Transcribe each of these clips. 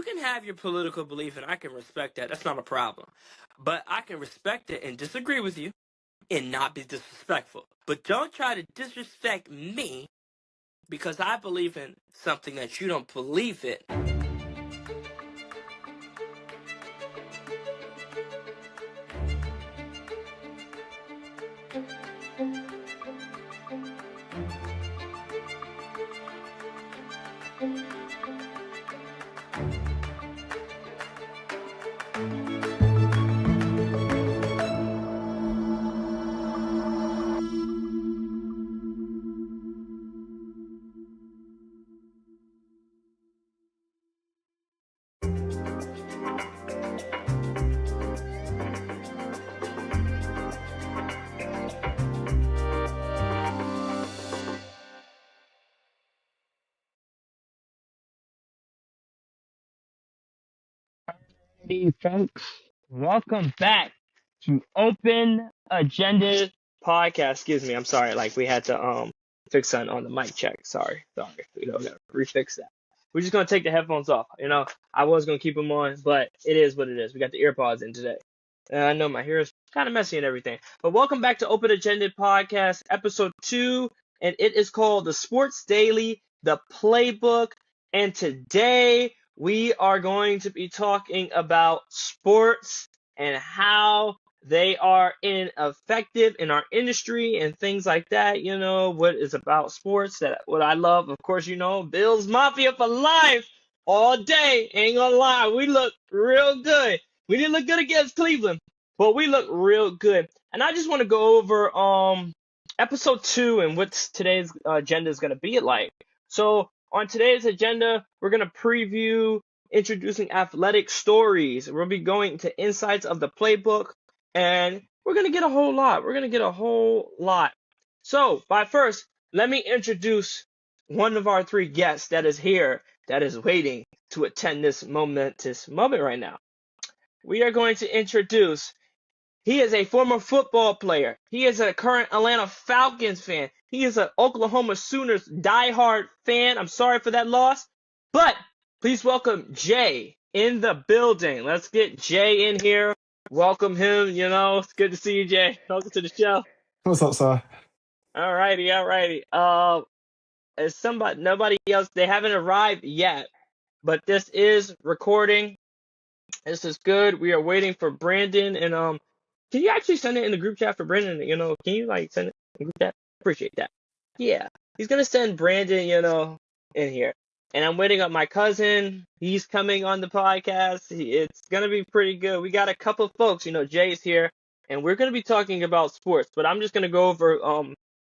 can have your political belief, and I can respect that. That's not a problem. But I can respect it and disagree with you and not be disrespectful. But don't try to disrespect me because I believe in something that you don't believe in. Hey folks, welcome back to Open Agenda Podcast. Excuse me, I'm sorry. Like we had to fix something on the mic check. Sorry. We gotta refix that. We're just gonna take the headphones off. I was gonna keep them on, but it is what it is. We got the earpods in today. And I know my hair is kind of messy and everything. But welcome back to Open Agenda Podcast, episode 2, and it is called The Sports Daily, The Playbook. And today we are going to be talking about sports and how they are ineffective in our industry and things like that. What is about sports, what I love, of course, Bills Mafia for life all day. Ain't gonna lie, we look real good. We didn't look good against Cleveland, but we look real good. And I just want to go over episode 2 and what today's agenda is going to be like. So on today's agenda, we're going to preview introducing athletic stories. We'll be going to insights of the playbook, and we're going to get a whole lot. So, but first, let me introduce one of our 3 guests that is here, that is waiting to attend this momentous moment right now. We are going to introduce, he is a former football player. He is a current Atlanta Falcons fan. He is an Oklahoma Sooners diehard fan. I'm sorry for that loss. But please welcome Jay in the building. Let's get Jay in here. Welcome him. It's good to see you, Jay. Welcome to the show. What's up, sir? Alrighty. Nobody else, they haven't arrived yet, but this is recording. This is good. We are waiting for Brandon, and can you actually send it in the group chat for Brandon? Can you send it in the group chat? Appreciate that. Yeah, he's gonna send Brandon, in here, and I'm waiting on my cousin. He's coming on the podcast. It's gonna be pretty good. We got a couple folks. Jay's here, and we're gonna be talking about sports. But I'm just gonna go over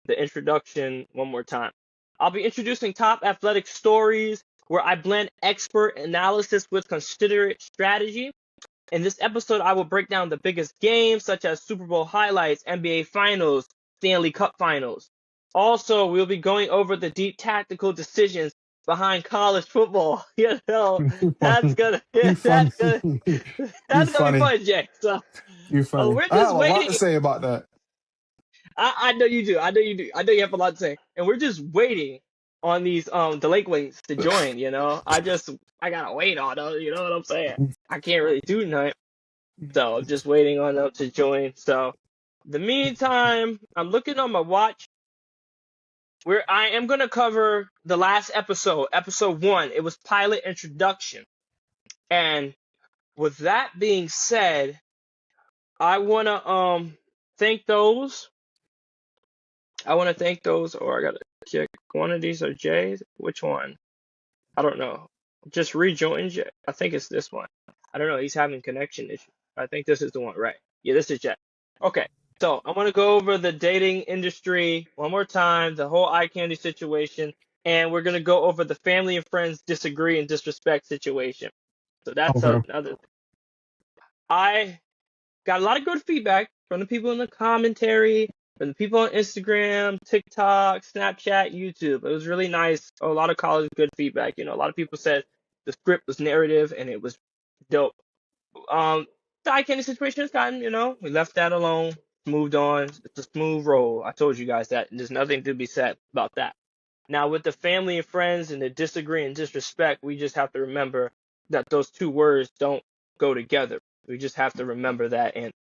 the introduction one more time. I'll be introducing top athletic stories, where I blend expert analysis with considerate strategy. In this episode, I will break down the biggest games, such as Super Bowl highlights, NBA Finals, Stanley Cup Finals. Also, we'll be going over the deep tactical decisions behind college football. That's gonna You funny. be funny. fun, Jay. So, You funny. we're I just have a lot waiting. to say about that. I know you do. I know you have a lot to say, and we're just waiting on these delinquents to join. I gotta wait on them. You know what I'm saying? I can't really do nothing, so I'm just waiting on them to join. So, in the meantime, I'm looking on my watch. Where I am gonna cover the last episode 1. It was pilot introduction, and with that being said, I wanna thank those. Or I gotta check one of these are Jay's. Which one? I don't know. Just rejoin Jay. I think it's this one. I don't know. He's having connection issues. I think this is the one, right? Yeah, this is Jay. Okay. So I want to go over the dating industry one more time, the whole eye candy situation, and we're gonna go over the family and friends disagree and disrespect situation. So that's Okay. another. I got a lot of good feedback from the people in the commentary, from the people on Instagram, TikTok, Snapchat, YouTube. It was really nice. A lot of college good feedback. A lot of people said the script was narrative and it was dope. The eye candy situation is gotten, we left that alone, moved on. It's a smooth roll. I told you guys that. There's nothing to be said about that. Now, with the family and friends and the disagree and disrespect, we just have to remember that those two words don't go together. We just have to remember that and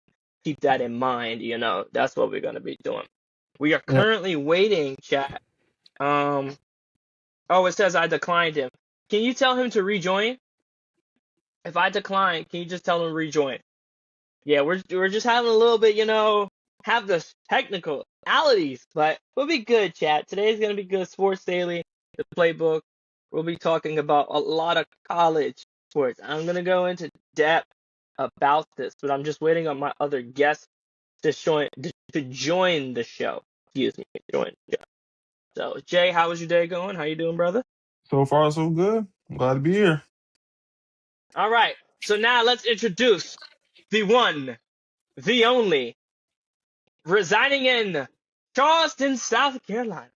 keep that in mind. That's what we're gonna be doing. We are Yep. currently waiting, chat. Oh, it says I declined him. Can you tell him to rejoin? If I decline, can you just tell him to rejoin? Yeah, we're just having a little bit, have the technicalities, but we'll be good, chat. Today's gonna be good. Sports Daily, the playbook. We'll be talking about a lot of college sports. I'm gonna go into depth about this, but I'm just waiting on my other guests to join the show. Excuse me, join the show. So, Jay, how was your day going? How you doing, brother? So far, so good. I'm glad to be here. All right. So now let's introduce the one, the only, residing in Charleston, South Carolina.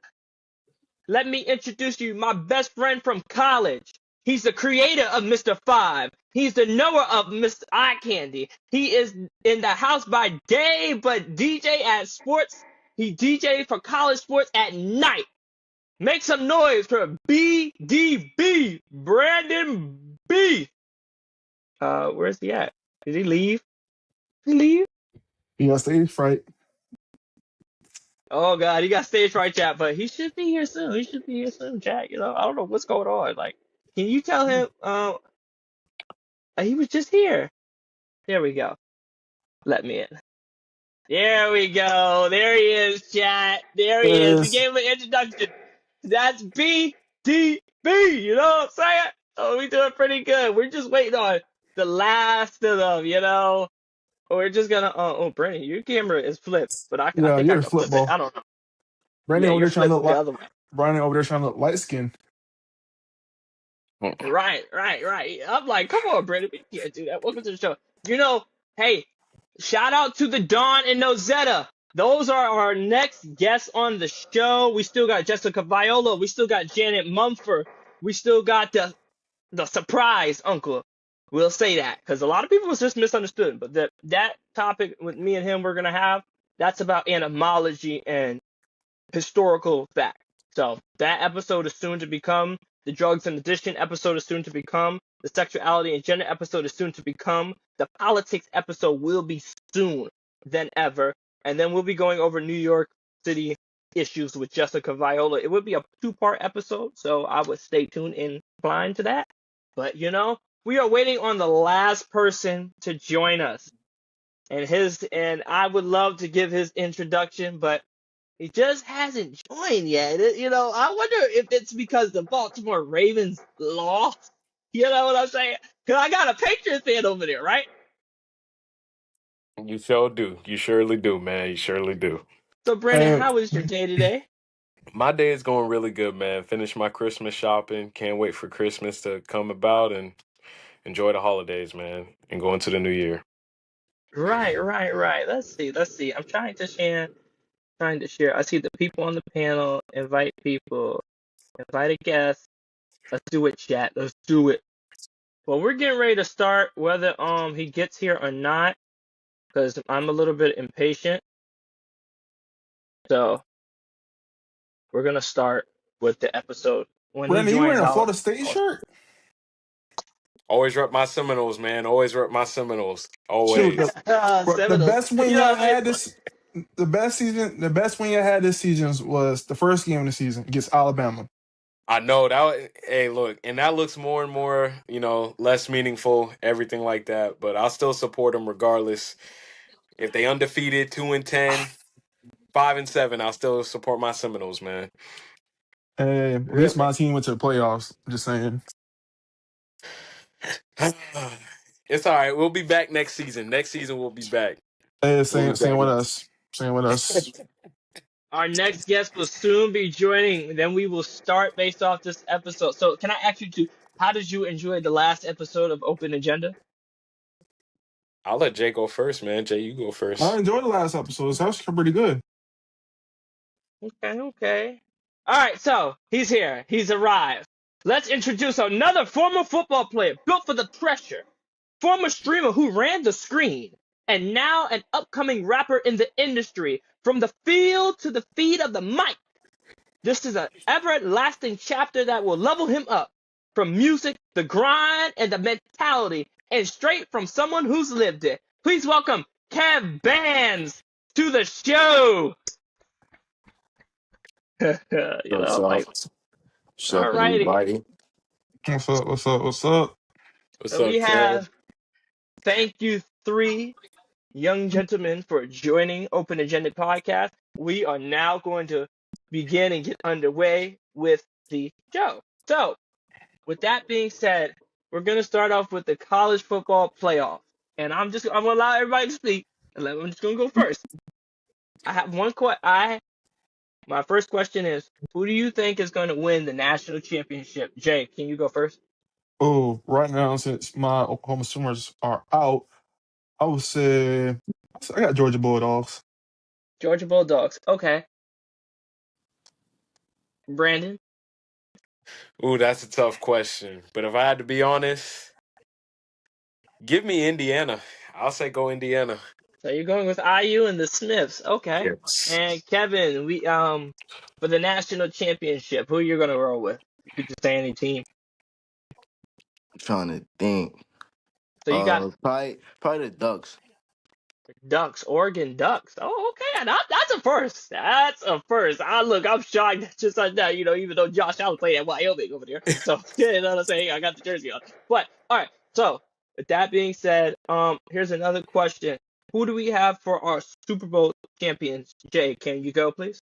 Let me introduce you my best friend from college. He's the creator of Mr. Five. He's the knower of Mr. Eye Candy. He is in the house by day, but DJ at sports. He DJ for college sports at night. Make some noise for BDB, Brandon B. Where's he at? Did he leave? Did he leave? You got stage fright. Oh God, he got stage fright, chat, but he should be here soon. He should be here soon, chat. I don't know what's going on. Like, can you tell him? He was just here. There we go. Let me in. There we go. There he is, chat. There he There it is. We is. gave him an introduction. That's BDB. You know what I'm saying? Oh, we doing pretty good. We're just waiting on the last of them. We're just gonna. Oh, Brandon, your camera is flipped, but I Yeah, think I you're a can flip it. football. I don't know. Brandon Yeah, over you're there trying to flipping look the like other way. Brandon over there trying to look light skinned. Right. I'm like, come on, Brandon, we can't do that. Welcome to the show. Hey, shout out to the Dawn and Nozetta. Those are our next guests on the show. We still got Jessica Viola. We still got Janet Mumford. We still got the surprise uncle. We'll say that because a lot of people was just misunderstood. But that topic with me and him we're gonna have, that's about etymology and historical fact. So that episode is soon to become. The drugs and addiction episode is soon to become. The sexuality and gender episode is soon to become. The politics episode will be soon than ever. And then we'll be going over New York City issues with Jessica Viola. It would be a 2-part episode, so I would stay tuned and blind to that. But we are waiting on the last person to join us. And I would love to give his introduction, but he just hasn't joined yet. I wonder if it's because the Baltimore Ravens lost. You know what I'm saying? Because I got a Patriots fan over there, right? You sure do. You surely do, man. You surely do. So, Brandon, Hey, how was your day today? My day is going really good, man. Finished my Christmas shopping. Can't wait for Christmas to come about and enjoy the holidays, man, and go into the new year. Right. Let's see. I'm trying to share. I see the people on the panel. Invite people. Invite a guest. Let's do it, chat. Let's do it. Well, we're getting ready to start, whether he gets here or not, because I'm a little bit impatient. So we're gonna start with the episode when he Brandon, you wearing joins. a I'll. Florida State shirt? Always rep my Seminoles, man. Always rep my Seminoles. Shoot, Always. the Seminoles. best win y'all It's had this the best win y'all had this season was the first game of the season against Alabama. I know that. Hey, look, and that looks more and more, less meaningful, everything like that. But I'll still support them regardless. If they undefeated, 2-10, 5-7, I'll still support my Seminoles, man. Hey, at least really. my team went to the playoffs. Just saying. It's all right. We'll be back next season. Next season, we'll be back. Hey, We'll be same back. with us. Same with us. Our next guest will soon be joining. Then we will start based off this episode. So, can I ask you how did you enjoy the last episode of Open Agenda? I'll let Jay go first, man. Jay, you go I first. enjoyed the last episode. That was pretty good. Okay. All right, so he's here. He's arrived. Let's introduce another former football player built for the pressure, former streamer who ran the screen, and now an upcoming rapper in the industry. From the field to the feed of the mic. This is an everlasting chapter that will level him up. from music, the grind, and the mentality, and straight from someone who's lived it. Please welcome Kev Bands to the show. What's up? Like, What's all up, righty. everybody? What's up? What's up? What's up? What's So we up, Kev? have, thank you, three young gentlemen, for joining Open Agenda Podcast. We are now going to begin and get underway with the show. So, with that being said, we're going to start off with the college football playoff. And I'm going to allow everybody to speak. I'm just going to go first. I have one question. My first question is, who do you think is going to win the national championship? Jay, can you go first? Oh, right now, since my Oklahoma Sooners are out, I would say I got Georgia Bulldogs. Georgia Bulldogs. Okay. Brandon? Ooh, that's a tough question. But if I had to be honest, give me Indiana. I'll say go Indiana. So you're going with IU and the Smiths. Okay. Yes. And Kevin, we for the national championship, who you're gonna roll with? You could just say any team. Trying to think. So you got Probably the Ducks. Ducks, Oregon Ducks. Oh, okay. That's a first. That's a first. I'm shocked just like that, even though Josh Allen played at Wyoming over there. So you know what I'm saying? I got the jersey on. But all right. So with that being said, here's another question. Who do we have for our Super Bowl champions? Jay, can you go, please?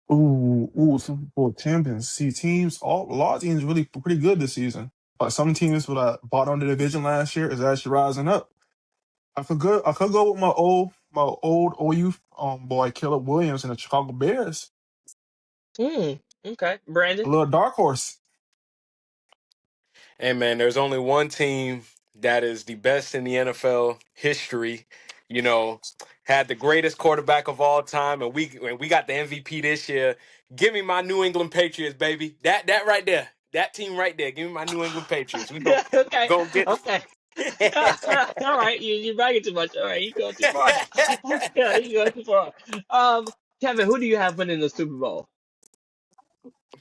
Super Bowl champions. See, a lot of teams really pretty good this season. But some teams that bought on the division last year is actually rising up. I could go with my old OU boy Caleb Williams and the Chicago Bears. Okay. Brandon? A little dark horse. Hey, man, there's only one team that is the best in the NFL history. You know, had the greatest quarterback of all time, and we got the MVP this year. Give me my New England Patriots, baby. That right there, that team right there. Give me my New England Patriots. We Yeah, okay. gonna get. Okay. All right, you're bragging too much. All right, you go too far. Yeah, you go too far. Kevin, who do you have winning the Super Bowl?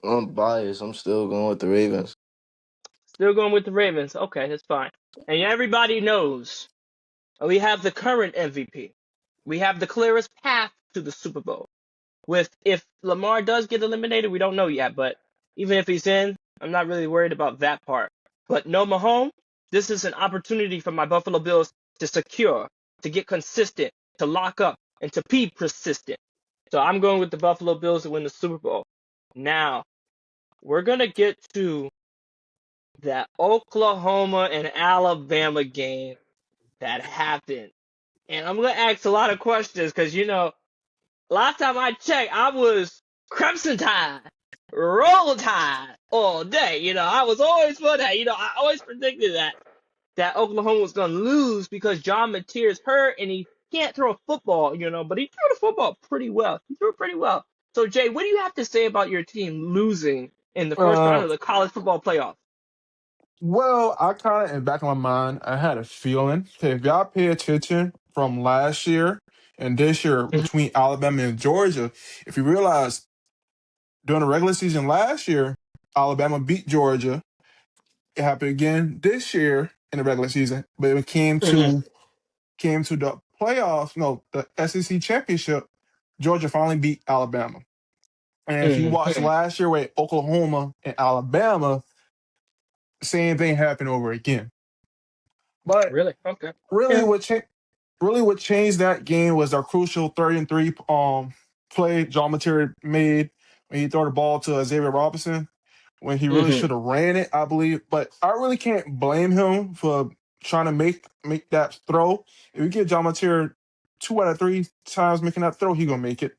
I'm biased. I'm still going with the Ravens. Still going with the Ravens. Okay, that's fine. And everybody knows we have the current MVP. We have the clearest path to the Super Bowl. With if Lamar does get eliminated, we don't know yet, but even if he's in, I'm not really worried about that part. But no Mahomes, this is an opportunity for my Buffalo Bills to secure, to get consistent, to lock up, and to be persistent. So I'm going with the Buffalo Bills to win the Super Bowl. Now, we're going to get to that Oklahoma and Alabama game that happened. And I'm going to ask a lot of questions because, last time I checked, I was Crimson Tide, Roll Tide all day. I was always for that. I always predicted that Oklahoma was going to lose because John Mateer's hurt and he can't throw a football, but he threw the football pretty well. He threw it pretty well. So, Jay, what do you have to say about your team losing in the first round Uh, of the college football playoff? Well, I kind of, in the back of my mind, I had a feeling. Okay, if y'all pay attention from last year and this year between Alabama and Georgia, if you realize during the regular season last year, Alabama beat Georgia. It happened again this year in the regular season, but it Mm-hmm. came to the playoffs. No, the SEC championship. Georgia finally beat Alabama. And if you watch Mm-hmm. last year with Oklahoma and Alabama, same thing happened over again. But Really? Okay. really, Yeah. what changed that game was our crucial 3-and-3 play John Mateer made when he threw the ball to Xavier Robinson when he really Mm-hmm. should have ran it, I believe. But I really can't blame him for trying to make that throw. If you give John Mateer 2 out of 3 times making that throw, he gonna make it.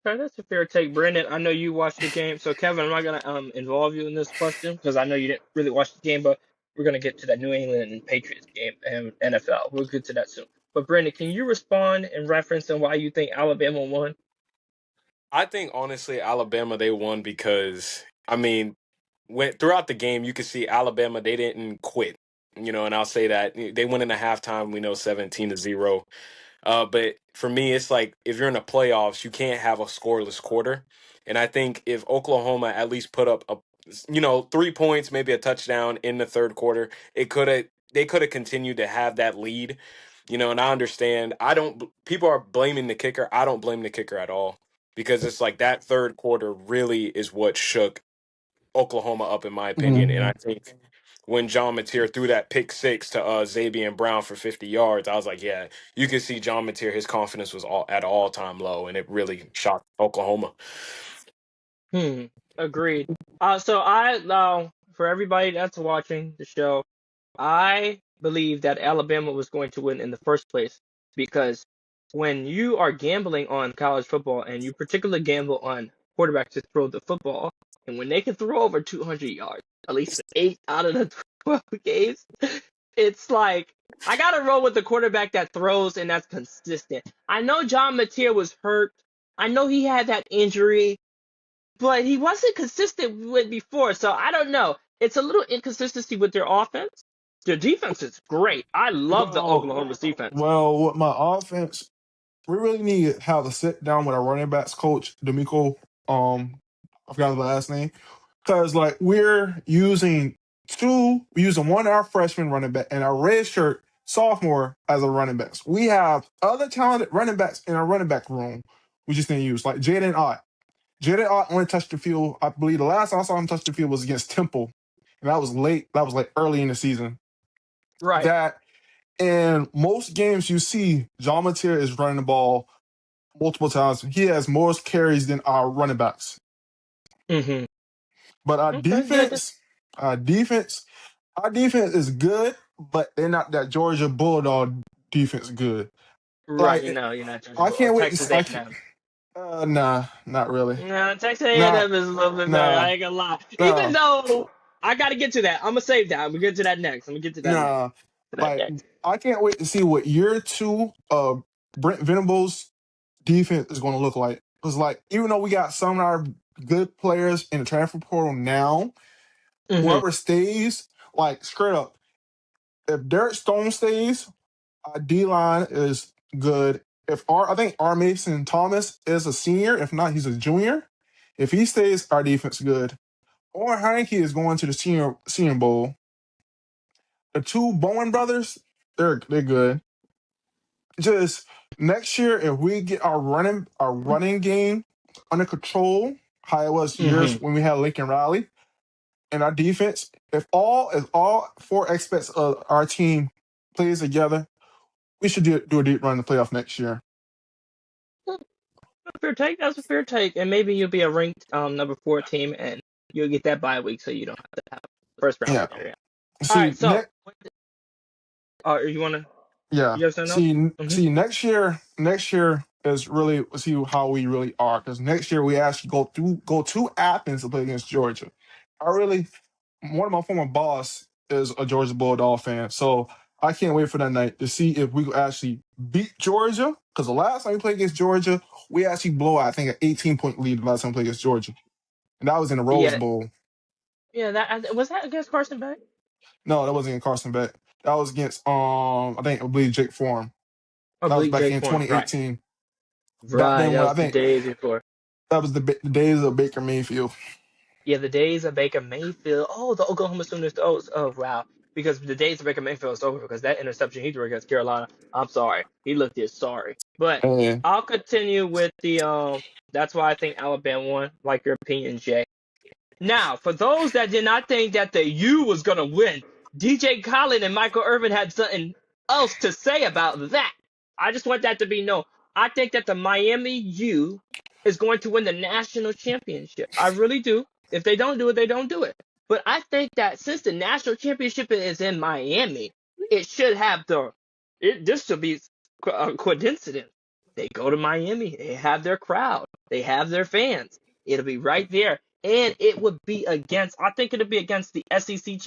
Okay, that's a fair take, Brendan. I know you watched the game, so Kevin, I'm not gonna involve you in this question because I know you didn't really watch the game, but we're gonna get to that New England and Patriots game and NFL. We'll get to that soon. But Brendan, can you respond in reference on why you think Alabama won? I think honestly, Alabama they won because I mean, when throughout the game you could see Alabama they didn't quit. And I'll say that they went into halftime. We know 17-0. But for me, it's like if you're in the playoffs, you can't have a scoreless quarter. And I think if Oklahoma at least put up 3 points, maybe a touchdown in the third quarter. They could have continued to have that lead, and I understand. I don't, people are blaming the kicker. I don't blame the kicker at all because it's like that third quarter really is what shook Oklahoma up, in my opinion. And Mhm. I think when John Mateer threw that pick six to Xavier Brown for 50 yards, I was like, yeah, you could see John Mateer, his confidence was at all time low, and it really shocked Oklahoma. Agreed. So for everybody that's watching the show, I believe that Alabama was going to win in the first place because when you are gambling on college football and you particularly gamble on quarterbacks to throw the football, and when they can throw over 200 yards, at least 8 out of the 12 games, it's like I gotta roll with the quarterback that throws and that's consistent. I know John Mateer was hurt. I know he had that injury, but he wasn't consistent with before, so I don't know. It's a little inconsistency with their offense. Their defense is great. I love the Well, Oklahoma's defense. with my offense, we really need to have a sit down with our running backs coach, D'Amico. I forgot his last name. Because like we're using one of our freshman running back and our redshirt sophomore as a running backs. We have other talented running backs in our running back room. We just didn't use like Jaden Ott. Jaden Ott only touched the field. I believe the last time I saw him touch the field was against Temple, and that was late. That was like early in the season. Right. That in most games you see John Mateer is running the ball multiple times. He has more carries than our running backs. Mm-hmm. But Okay, good. our defense, our defense is good, but they're not that Georgia Bulldog defense good. Right, Like you're not judging I or can't wait to. Texas I can't, A&M. nah, not really. No, Texas Nah, A&M is a little bit better. nah, I ain't gonna lie. Even nah, though I gotta get to that, I'm gonna save that. I'm gonna get to that next. nah. To that Like next. I can't wait to see what year two of Brent Venables defense is going to look like. Because like even though we got some of our good players in the transfer portal now, Mm-hmm. whoever stays, like straight up, if Derek Stone stays, our D line is good. I think R. Mason Thomas is a senior. If not, he's a junior. If he stays, our defense is good. Or Heineke is going to the senior bowl. The two Bowen brothers, they're good. Just next year, if we get our running game under control, how it was Mm-hmm. years when we had Lincoln Riley, and our defense, if all four aspects of our team plays together, we should do a deep run in the playoff next year. Fair take. That's a fair take. And maybe you'll be a ranked number 4 team and you'll get that bye week so you don't have to have first round Yeah. scenario. All right, See so next. you wanna Yeah. you have something else? Mm-hmm. See next year. Next year is really see how we really are because next year we actually go to Athens to play against Georgia. I really one of my former boss is a Georgia Bulldog fan, so I can't wait for that night to see if we could actually beat Georgia. Because the last time we played against Georgia, we actually blow out, I think, an 18-point lead the last time we played against Georgia, and that was in the Rose Yeah, Bowl. yeah. That was that against Carson Beck? No, that wasn't in Carson Beck. That was against I believe Jake Forum. I That was believe back Jake in Foreman. Right, 2018. Back right. then, That when was I the think days before. that was the days of Baker Mayfield. Yeah, the days of Baker Mayfield. Oh, the Oklahoma Sooners. Oh, wow. Because the days of Baker Mayfield is over because that interception he threw against Carolina. I'm sorry, he looked it sorry. But And I'll continue with the That's why I think Alabama won. Like your opinion, Jay. Now, for those that did not think that the U was going to win, DJ Khaled and Michael Irvin had something else to say about that. I just want that to be known. I think that the Miami U is going to win the national championship. I really do. If they don't do it, they don't do it. But I think that since the national championship is in Miami, it should have this should be a coincidence. They go to Miami, they have their crowd, they have their fans. It'll be right there and it would be against. I think it'd be against the SEC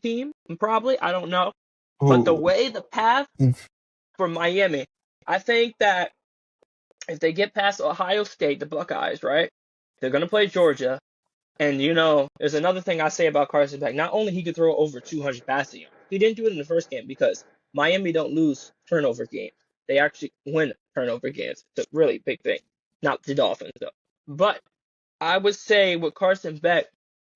team probably. I don't know, but the who? way the path for Miami, I think that if they get past Ohio State, the Buckeyes, right, they're gonna play Georgia, and there's another thing I say about Carson Beck. Not only he could throw over 200 passing yards, he didn't do it in the first game because Miami don't lose turnover games. They actually win turnover games. It's a really big thing. Not the Dolphins though, but I would say with Carson Beck,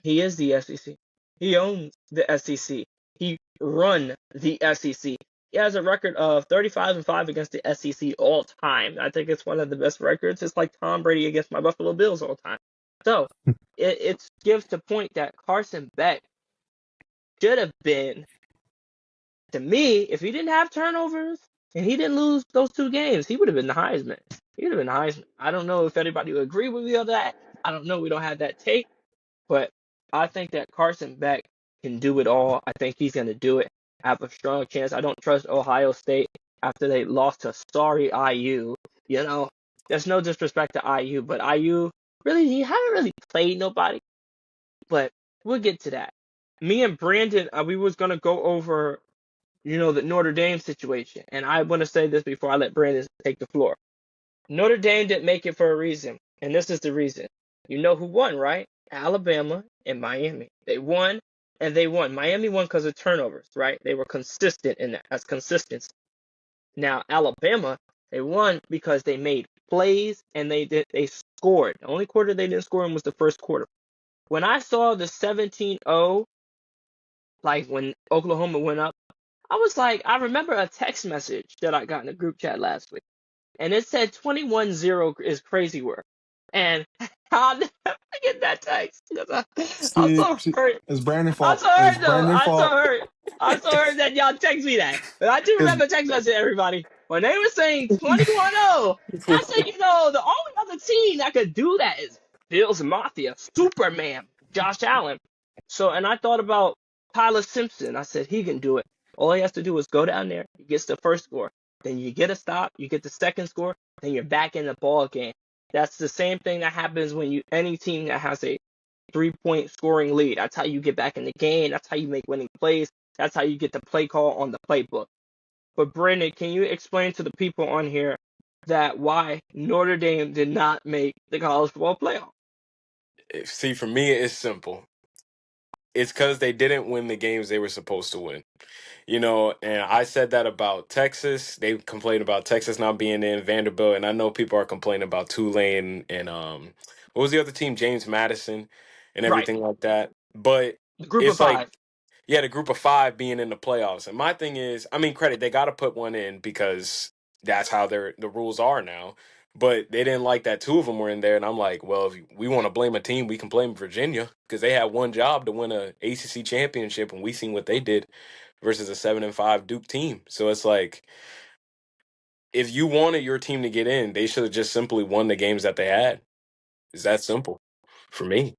He is the SEC. He owns the SEC. He run the SEC. He has a record of 35-5 against the SEC all time. I think it's one of the best records. It's like Tom Brady against my Buffalo Bills all time. So it gives the point that Carson Beck should have been, to me, if he didn't have turnovers and he didn't lose those 2 games, he would have been the Heisman. He would have been the Heisman. I don't know if anybody would agree with me on that. I don't know. We don't have that tape. But I think that Carson Beck can do it all. I think he's going to do it. I have a strong chance. I don't trust Ohio State after they lost to sorry IU. There's no disrespect to IU, but IU, really, he haven't really played nobody. But we'll get to that. Me and Brandon, we was going to go over, the Notre Dame situation. And I want to say this before I let Brandon take the floor. Notre Dame didn't make it for a reason, and this is the reason. You know who won, right? Alabama and Miami. They won, and they won. Miami won because of turnovers, right? They were consistent in that. That's consistency. Now, Alabama, they won because they made plays, and they scored. The only quarter they didn't score in was the first quarter. When I saw the 17-0, like when Oklahoma went up, I was like, I remember a text message that I got in the group chat last week. And it said 21-0 is crazy work. And I'll never forget that text. I'm so See, hurt. it's Brandon's I'm fault. so hurt It's though. Brandon's I'm so fault. hurt. I'm so hurt that y'all text me that. But I do It's remember text message everybody. When they were saying 21-0, I said, the only other team that could do that is Bills Mafia, Superman, Josh Allen. So, and I thought about Tyler Simpson. I said, he can do it. All he has to do is go down there. He gets the first score. Then you get a stop. You get the second score. Then you're back in the ball game. That's the same thing that happens when any team that has a 3-point scoring lead. That's how you get back in the game. That's how you make winning plays. That's how you get the play call on the playbook. But Brandon, can you explain to the people on here that why Notre Dame did not make the college football playoff? See, for me, it's simple. It's because they didn't win the games they were supposed to win. And I said that about Texas. They complained about Texas not being in Vanderbilt, and I know people are complaining about Tulane and what was the other team? James Madison and Right. everything like that. But The group of it's like, five. yeah, the group of five being in the playoffs. And my thing is, I mean, credit, they got to put one in because that's how the rules are now. But they didn't like that two of them were in there, and I'm like, well, if we want to blame a team, we can blame Virginia because they had one job to win a ACC championship, and we seen what they did versus a 7-5 Duke team. So it's like, if you wanted your team to get in, they should have just simply won the games that they had. It's that simple for me.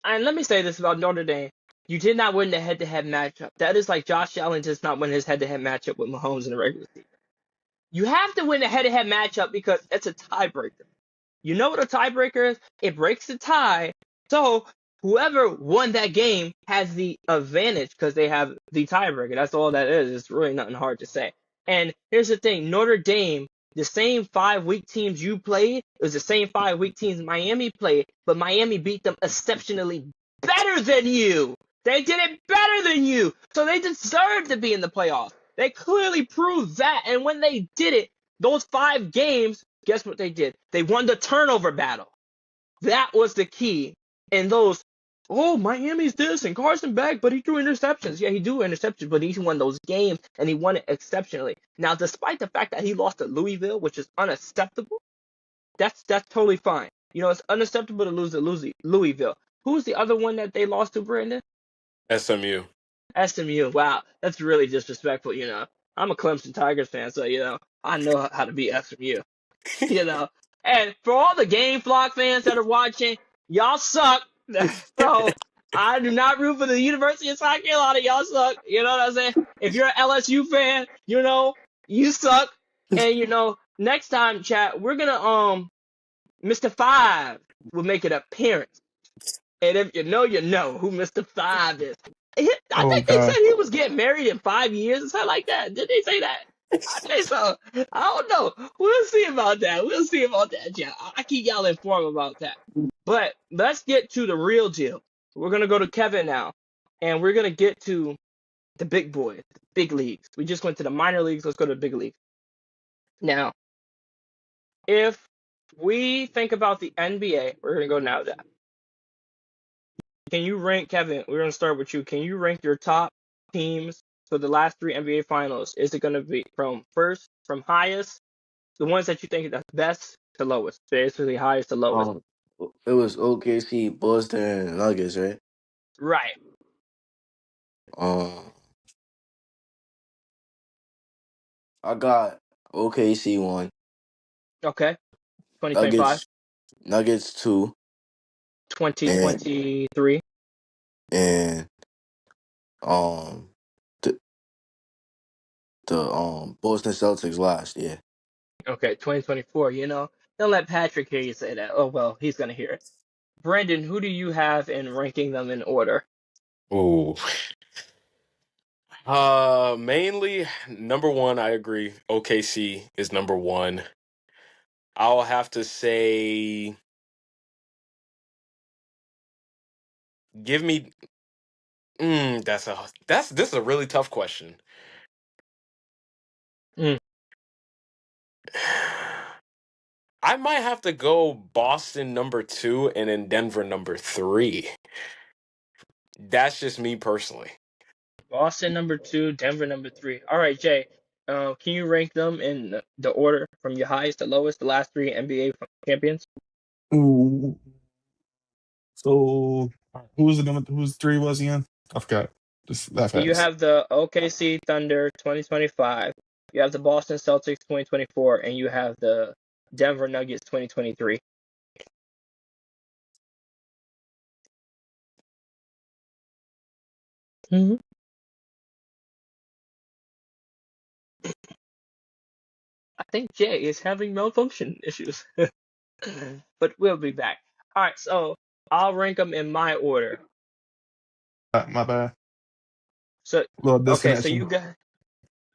And let me say this about Notre Dame. You did not win the head-to-head matchup. That is like Josh Allen does not win his head-to-head matchup with Mahomes in the regular season. You have to win the head-to-head matchup because it's a tiebreaker. You know what a tiebreaker is? It breaks the tie. So whoever won that game has the advantage because they have the tiebreaker. That's all that is. It's really nothing hard to say. And here's the thing. Notre Dame, the same 5 weak teams you played, it was the same 5 weak teams Miami played, but Miami beat them exceptionally better than you. They did it better than you. So they deserve to be in the playoffs. They clearly proved that. And when they did it, those 5 games, guess what they did? They won the turnover battle. That was the key. And Miami's this and Carson Beck, but he threw interceptions. Yeah, he threw interceptions, but he won those games and he won it exceptionally. Now, despite the fact that he lost to Louisville, which is unacceptable, that's totally fine. It's unacceptable to lose to Louisville. Who's the other one that they lost to, Brandon? SMU. SMU. Wow, that's really disrespectful. I'm a Clemson Tigers fan, so I know how to beat SMU. And for all the Game Flock fans that are watching, y'all suck. So I do not root for the University of South Carolina. Y'all suck. You know what I'm saying? If you're an LSU fan, you suck. And next time, chat, we're gonna Mr. Five will make an appearance. And if you know who Mr. Five is. I Oh think they said God. he was getting married in 5 years or something like that. Did they say that? I think so. I don't know. We'll see about that. Yeah, I keep y'all informed about that. But let's get to the real deal. We're gonna go to Kevin now, and we're gonna get to the big boys, the big leagues. We just went to the minor leagues. Let's go to the big leagues. Now, if we think about the NBA, we're gonna go now to that. Can you rank, Kevin? We're gonna start with you. Can you rank your top teams for the last three NBA Finals? Is it gonna be from highest, the ones that you think are best to lowest, basically highest to lowest? Um, it was OKC, Boston, and Nuggets, right? Right. Um, I got OKC one, Okay. 2025, Nuggets, Nuggets two, and 2023. and um the Boston Celtics last. Yeah. Okay, 2024. Don't let Patrick hear you say that. Oh well, he's gonna hear it. Brandon, who do you have in ranking them in order? Ooh. Mainly number one, I agree. OKC is number one. I'll have to say, give me. This is a really tough question. Mm. I might have to go Boston number two and then Denver number three. That's just me personally. Boston number two, Denver number three. All right, Jay. Can you rank them in the order from your highest to lowest, the last three NBA champions? Ooh. So who's the number? Who's three was again? I forgot. Just that So you fast. have the OKC Thunder 2025, you have the Boston Celtics 2024, and you have the Denver Nuggets 2023. Mm-hmm. I think Jay is having malfunction issues, but we'll be back. All right, so I'll rank them in my order. My bad. So, Little okay, so disconnection. you got,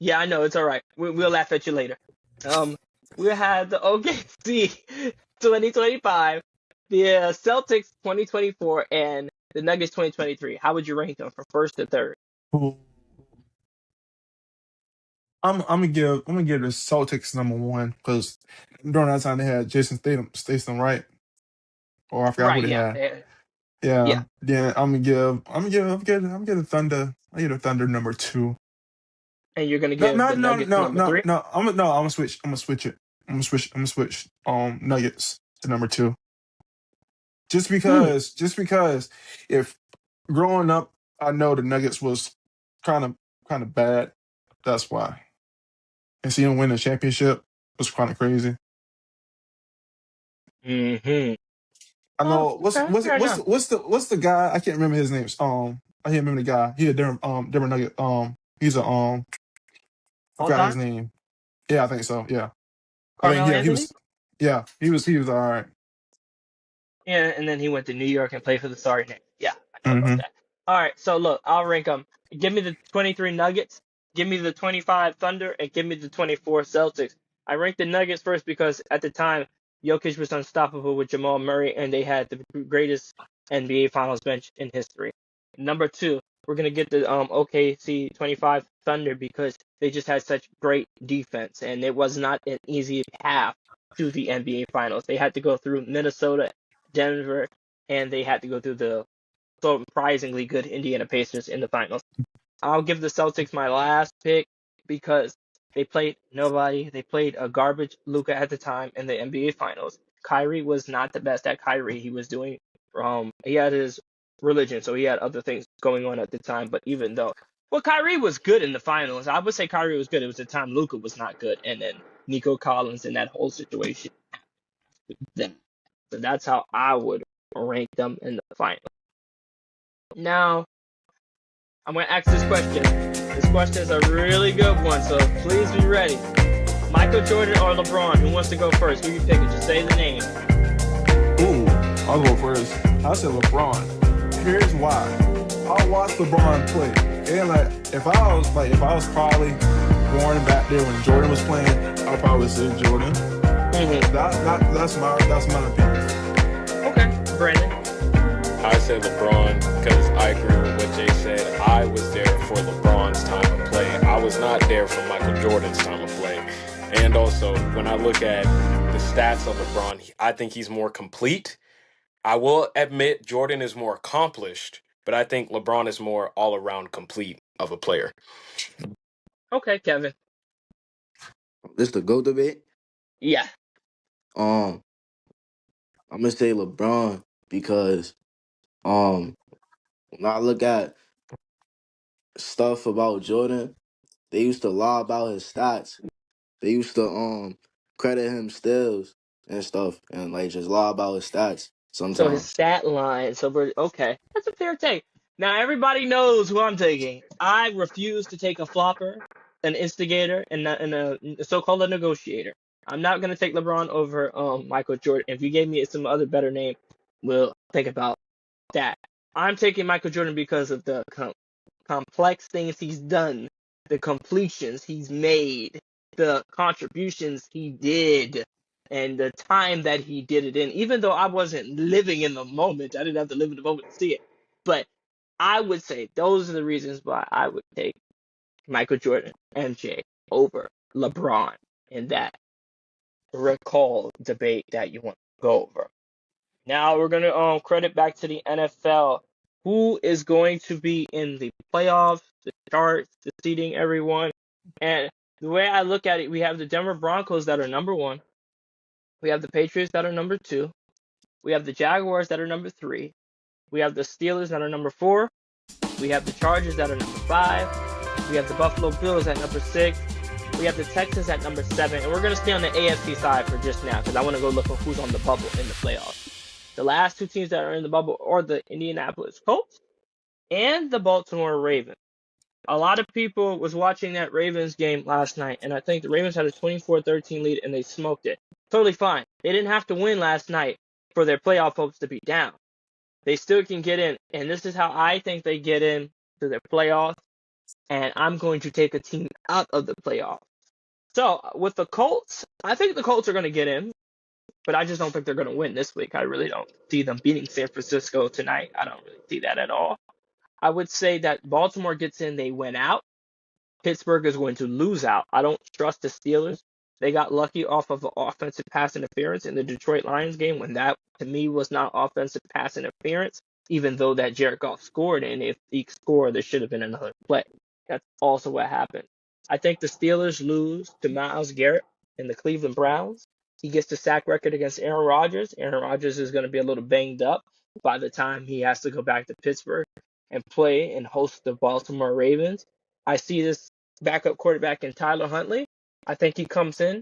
yeah, I know it's all right. We'll laugh at you later. We had the OKC 2025, the Celtics 2024, and the Nuggets 2023. How would you rank them from first to third? Ooh. I'm gonna give the Celtics number one because during that time they had Jason Statham, right? Or I forgot who Right, they yeah, had. Yeah. yeah. Then I'm gonna give the Thunder. I give the Thunder number two. And you're gonna No, give no, the no, Nuggets no, number no, three? no. I'm gonna switch. I'm gonna switch it. I'm gonna switch. Nuggets to number two. Hmm. Just because, if growing up, I know the Nuggets was kind of kind of bad. That's why. And seeing them win the championship was kind of crazy. Mm-hmm. I Oh, know okay, fair enough. what's the guy? I can't remember his name. I can't remember the guy. He a different Nugget. He's a I All forgot his time? name. Yeah, I think so. Yeah, I think Carmelo yeah he Anthony? was. Yeah, he was all right. Yeah, and then he went to New York and played for the Sorry Knicks. Yeah, I know about Mm-hmm. that. All right, so look, I'll rank them. Give me the 23 Nuggets, give me the 25 Thunder, and give me the 24 Celtics. I ranked the Nuggets first because at the time, Jokic was unstoppable with Jamal Murray, and they had the greatest NBA Finals bench in history. Number two, we're gonna get the OKC 25 Thunder because they just had such great defense, and it was not an easy path to the NBA Finals. They had to go through Minnesota, Denver, and they had to go through the surprisingly good Indiana Pacers in the finals. I'll give the Celtics my last pick because they played nobody. They played a garbage Luka at the time in the NBA Finals. Kyrie was not the best at Kyrie. He was doing he had his religion, so he had other things going on at the time. But even though, well, Kyrie was good in the finals. I would say Kyrie was good. It was the time Luka was not good, and then Nico Collins and that whole situation. Then, so that's how I would rank them in the final. Now, I'm going to ask this question. This question is a really good one, so please be ready. Michael Jordan or LeBron? Who wants to go first? Who you picking? Just say the name. Ooh, I'll go first. I said LeBron. Here's why. I watched LeBron play, and if I was probably born back there when Jordan was playing, I'd probably say Jordan. Mm-hmm. That's my opinion. Okay, Brandon. I say LeBron because I agree with what Jay said. I was there for LeBron's time of play. I was not there for Michael Jordan's time of play. And also, when I look at the stats of LeBron, I think he's more complete. I will admit Jordan is more accomplished, but I think LeBron is more all around complete of a player. Okay, Kevin. This the GOAT debate. Yeah. Um, I'm gonna say LeBron because um when I look at stuff about Jordan, they used to lie about his stats. They used to credit him steals and stuff and like just lie about his stats So his sometimes. stat line. So we're okay. That's a fair take. Now everybody knows who I'm taking. I refuse to take a flopper, an instigator, and a so-called a negotiator. I'm not gonna take LeBron over Michael Jordan. If you gave me some other better name, we'll think about that. I'm taking Michael Jordan because of the complex things he's done, the completions he's made, the contributions he did, and the time that he did it in. Even though I wasn't living in the moment, I didn't have to live in the moment to see it. But I would say those are the reasons why I would take Michael Jordan, MJ, over LeBron in that recall debate that you want to go over. Now we're gonna credit back to the NFL. Who is going to be in the playoffs, the charts, the seeding, everyone? And the way I look at it, we have the Denver Broncos that are number one. We have the Patriots that are number two. We have the Jaguars that are number three. We have the Steelers that are number four. We have the Chargers that are number five. We have the Buffalo Bills at number six. We have the Texans at number seven. And we're going to stay on the AFC side for just now because I want to go look at who's on the bubble in the playoffs. The last two teams that are in the bubble are the Indianapolis Colts and the Baltimore Ravens. A lot of people was watching that Ravens game last night, and I think the Ravens had a 24-13 lead, and they smoked it. Totally fine. They didn't have to win last night for their playoff hopes to be down. They still can get in, and this is how I think they get in to their playoffs, and I'm going to take a team out of the playoffs. So, with the Colts, I think the Colts are going to get in, but I just don't think they're going to win this week. I really don't see them beating San Francisco tonight. I don't really see that at all. I would say that Baltimore gets in, they win out. Pittsburgh is going to lose out. I don't trust the Steelers. They got lucky off of an offensive pass interference in the Detroit Lions game when that, to me, was not offensive pass interference, even though that Jared Goff scored. And if he scored, there should have been another play. That's also what happened. I think the Steelers lose to Myles Garrett and the Cleveland Browns. He gets the sack record against Aaron Rodgers. Aaron Rodgers is going to be a little banged up by the time he has to go back to Pittsburgh and play and host the Baltimore Ravens. I see this backup quarterback in Tyler Huntley. I think he comes in,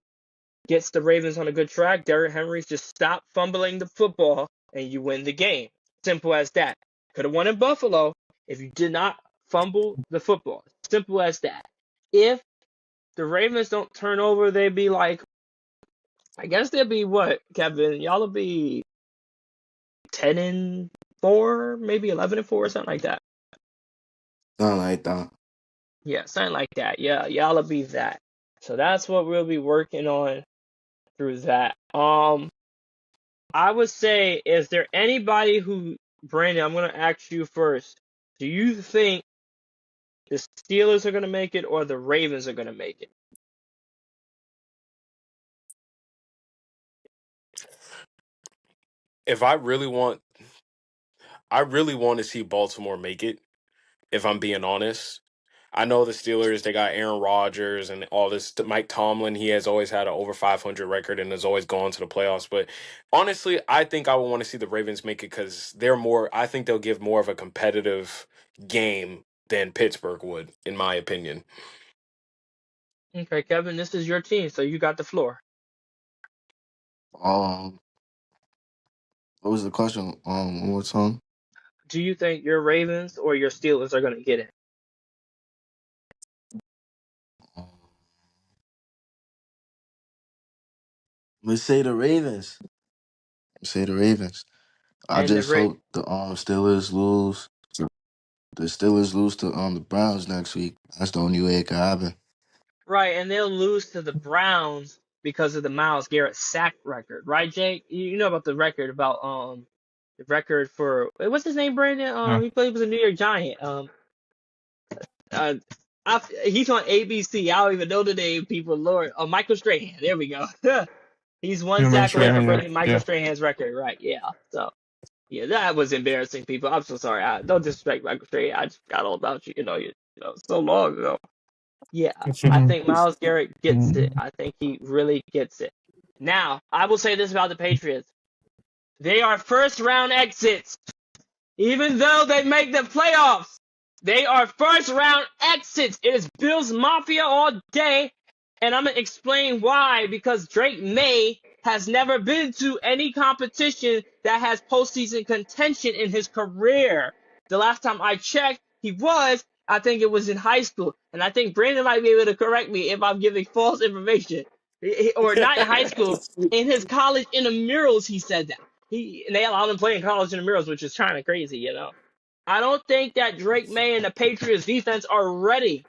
gets the Ravens on a good track. Derrick Henry's just stop fumbling the football, and you win the game. Simple as that. Could have won in Buffalo if you did not fumble the football. Simple as that. If the Ravens don't turn over, they'd be like, I guess they'd be what, Kevin? Y'all will be 10-4, maybe 11-4, or something like that. Something like that. Yeah, something like that. Yeah, y'all will be that. So that's what we'll be working on through that. I would say, is there anybody who, Brandon, I'm gonna ask you first. Do you think the Steelers are gonna make it or the Ravens are gonna make it? If I really want to see Baltimore make it, if I'm being honest. I know the Steelers, they got Aaron Rodgers and all this. Mike Tomlin, he has always had an over 500 record and has always gone to the playoffs. But honestly, I think I would want to see the Ravens make it because I think they'll give more of a competitive game than Pittsburgh would, in my opinion. Okay, Kevin, this is your team, so you got the floor. Um, what was the question? One more time. Do you think your Ravens or your Steelers are gonna get it? Um, let's say the Ravens. Say the Ravens. I And the just hope the Steelers lose. The Steelers lose to the Browns next week. That's the only way it could happen. right, and they'll lose to the Browns because of the Myles Garrett sack record, right, Jake? You know about the record about the record for what's his name, Brandon? Yeah. He was a New York Giant. Uh, he's on ABC. I don't even know the name, people. Lord, Michael Strahan. There we go. He's one You make sack sure, away from yeah, breaking Michael yeah. Strahan's record, right? Yeah. So Yeah, that was embarrassing, people. I'm so sorry. Don't disrespect Michael Trey. I just forgot all about you. So long ago. Yeah, I think Myles Garrett gets it. I think he really gets it. Now, I will say this about the Patriots. They are first round exits. Even though they make the playoffs, they are first round exits. It is Bills Mafia all day. And I'm going to explain why. Because Drake May has never been to any competition that has postseason contention in his career. The last time I checked, I think it was in high school. And I think Brandon might be able to correct me if I'm giving false information. Or not in high school. In his college intramurals, he said that. They allowed him to play in college intramurals, which is kind of crazy. I don't think that Drake May and the Patriots defense are ready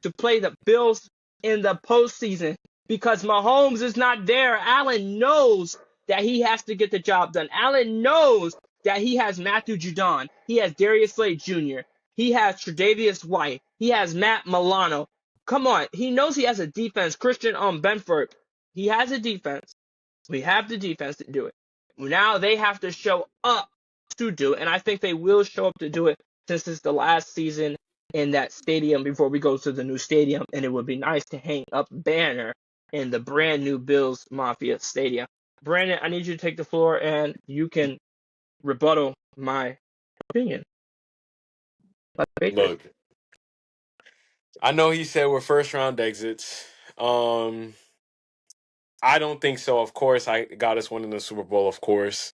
to play the Bills in the postseason because Mahomes is not there. Allen knows that he has to get the job done. Allen knows that he has Matthew Judon. He has Darius Slade Jr. He has Tre'Davious White. He has Matt Milano. Come on. He knows he has a defense. Christian Benford. He has a defense. We have the defense to do it. Now they have to show up to do it, and I think they will show up to do it since it's the last season in that stadium before we go to the new stadium, and it would be nice to hang up a banner in the brand new Bills Mafia Stadium. Brandon, I need you to take the floor, and you can rebuttal my opinion. Look, I know he said we're first round exits. I don't think so. Of course, I got us winning the Super Bowl, of course.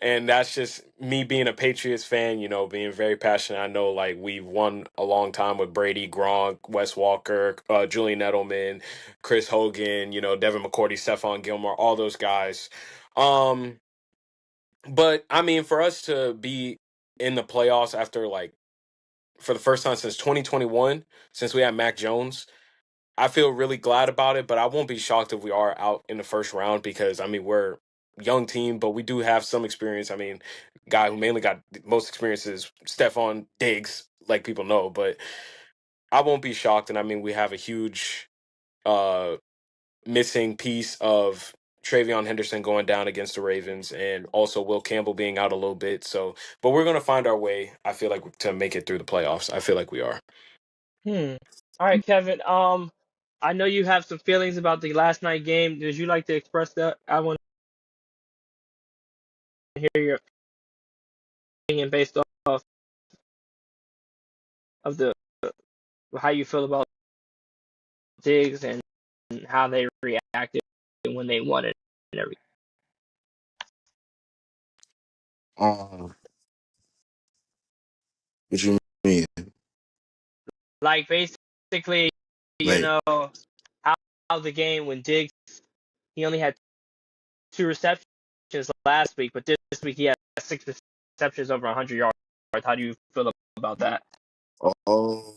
And that's just me being a Patriots fan, being very passionate. I know, like, we've won a long time with Brady, Gronk, Wes Walker, Julian Edelman, Chris Hogan, Devin McCourty, Stephon Gilmore, all those guys. But, I mean, for us to be in the playoffs after, like, for the first time since 2021, since we had Mac Jones, I feel really glad about it, but I won't be shocked if we are out in the first round because, I mean, we're a young team, but we do have some experience. I mean, guy who mainly got most experience is Stephon Diggs, like people know, but I won't be shocked. And I mean, we have a huge uh, missing piece of Travion Henderson going down against the Ravens and also Will Campbell being out a little bit. So, but we're going to find our way, I feel like, to make it through the playoffs. I feel like we are. All right, Kevin. I know you have some feelings about the last night game. Would you like to express that? I want to hear your opinion based off of the how you feel about Diggs and how they reacted when they won it and everything. Um, what you mean? Like basically, you Like, know, how the game when Diggs he only had 2 receptions last week, but this week he had 6 receptions over 100 yards. How do you feel about that? oh,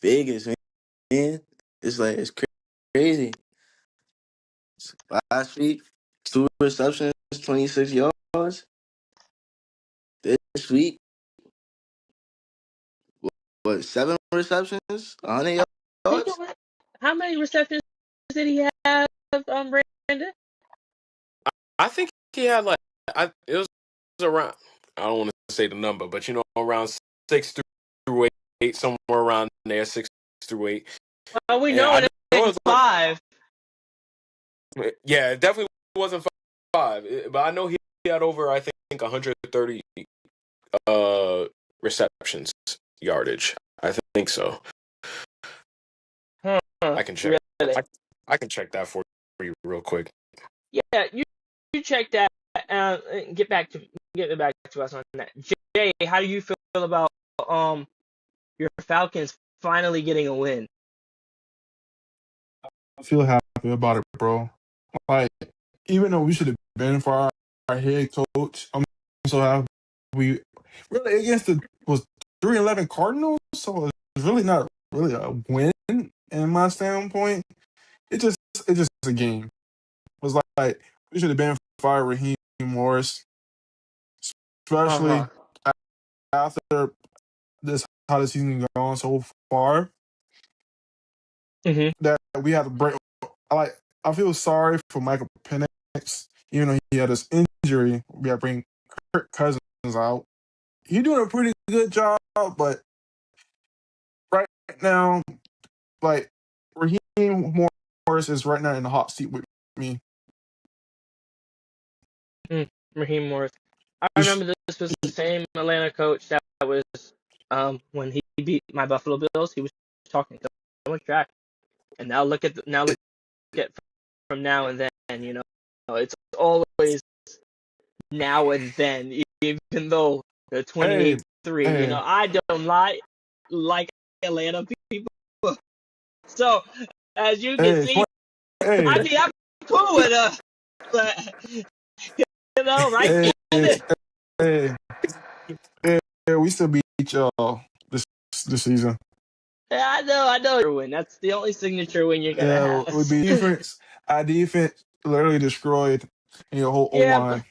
Vegas, man. It's crazy. Last week, 2 receptions, 26 yards. This week, what, 7 receptions, 100 I think yards? how many receptions did he have, Brandon? I think he had it was around. I don't want to say the number, but around 6 through 8, somewhere around there, 6 through 8. Well, we And know I it know ain't it's five. yeah, it definitely wasn't 5, but I know he had over I think 130 receptions yardage. I think so. Huh, I can check. really? I can check that for you real quick. Yeah, you check that. And get back to us on that. Jay, how do you feel about your Falcons finally getting a win? I feel happy about it, bro. Like, even though we should have been for our head coach, I'm so happy we really against the was 3-11 Cardinals, so it's really not really a win in my standpoint. It's just a game. It was like we should have been for Raheem Morris, Uh huh. especially after this how the season gone so far. Mm-hmm. that we had to break. I feel sorry for Michael Penix, even though he had this injury. We had to bring Kirk Cousins out. He's doing a pretty good job, but right now, like Raheem Morris is right now in the hot seat with me. Raheem Morris. I remember this was the same Atlanta coach that was when he beat my Buffalo Bills. He was talking so much trash, and look at from now and then. It's always now and then, even though the Hey, 28-3. hey, I don't like Atlanta people. So as you can hey, see, hey, I'm cool with but right? hey, Kevin? hey, hey, we still beat y'all this season. Yeah, I know. Win. That's the only signature win you're gonna Yeah, have. with the defense, our defense literally destroyed your whole O Yeah, but line.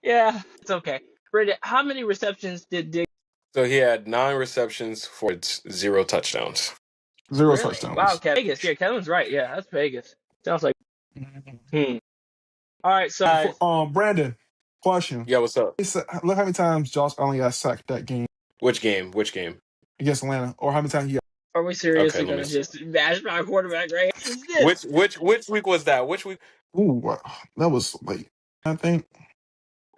yeah, it's okay. Brandon, how many receptions did Dick? So he had 9 receptions for 0 touchdowns. Zero Really? Wow, touchdowns. Vegas. Yeah, Kevin's right. Yeah, that's Vegas. Sounds like. All right, so guys, Brandon, question. Yeah, what's up? Look how many times Josh Allen got sacked that game Which game? Which game? against Atlanta, or how many times he got. are we Okay, seriously let me gonna see. just bash my quarterback right? Is this? Which week was that? Which week? Ooh, wow, that was late. I think.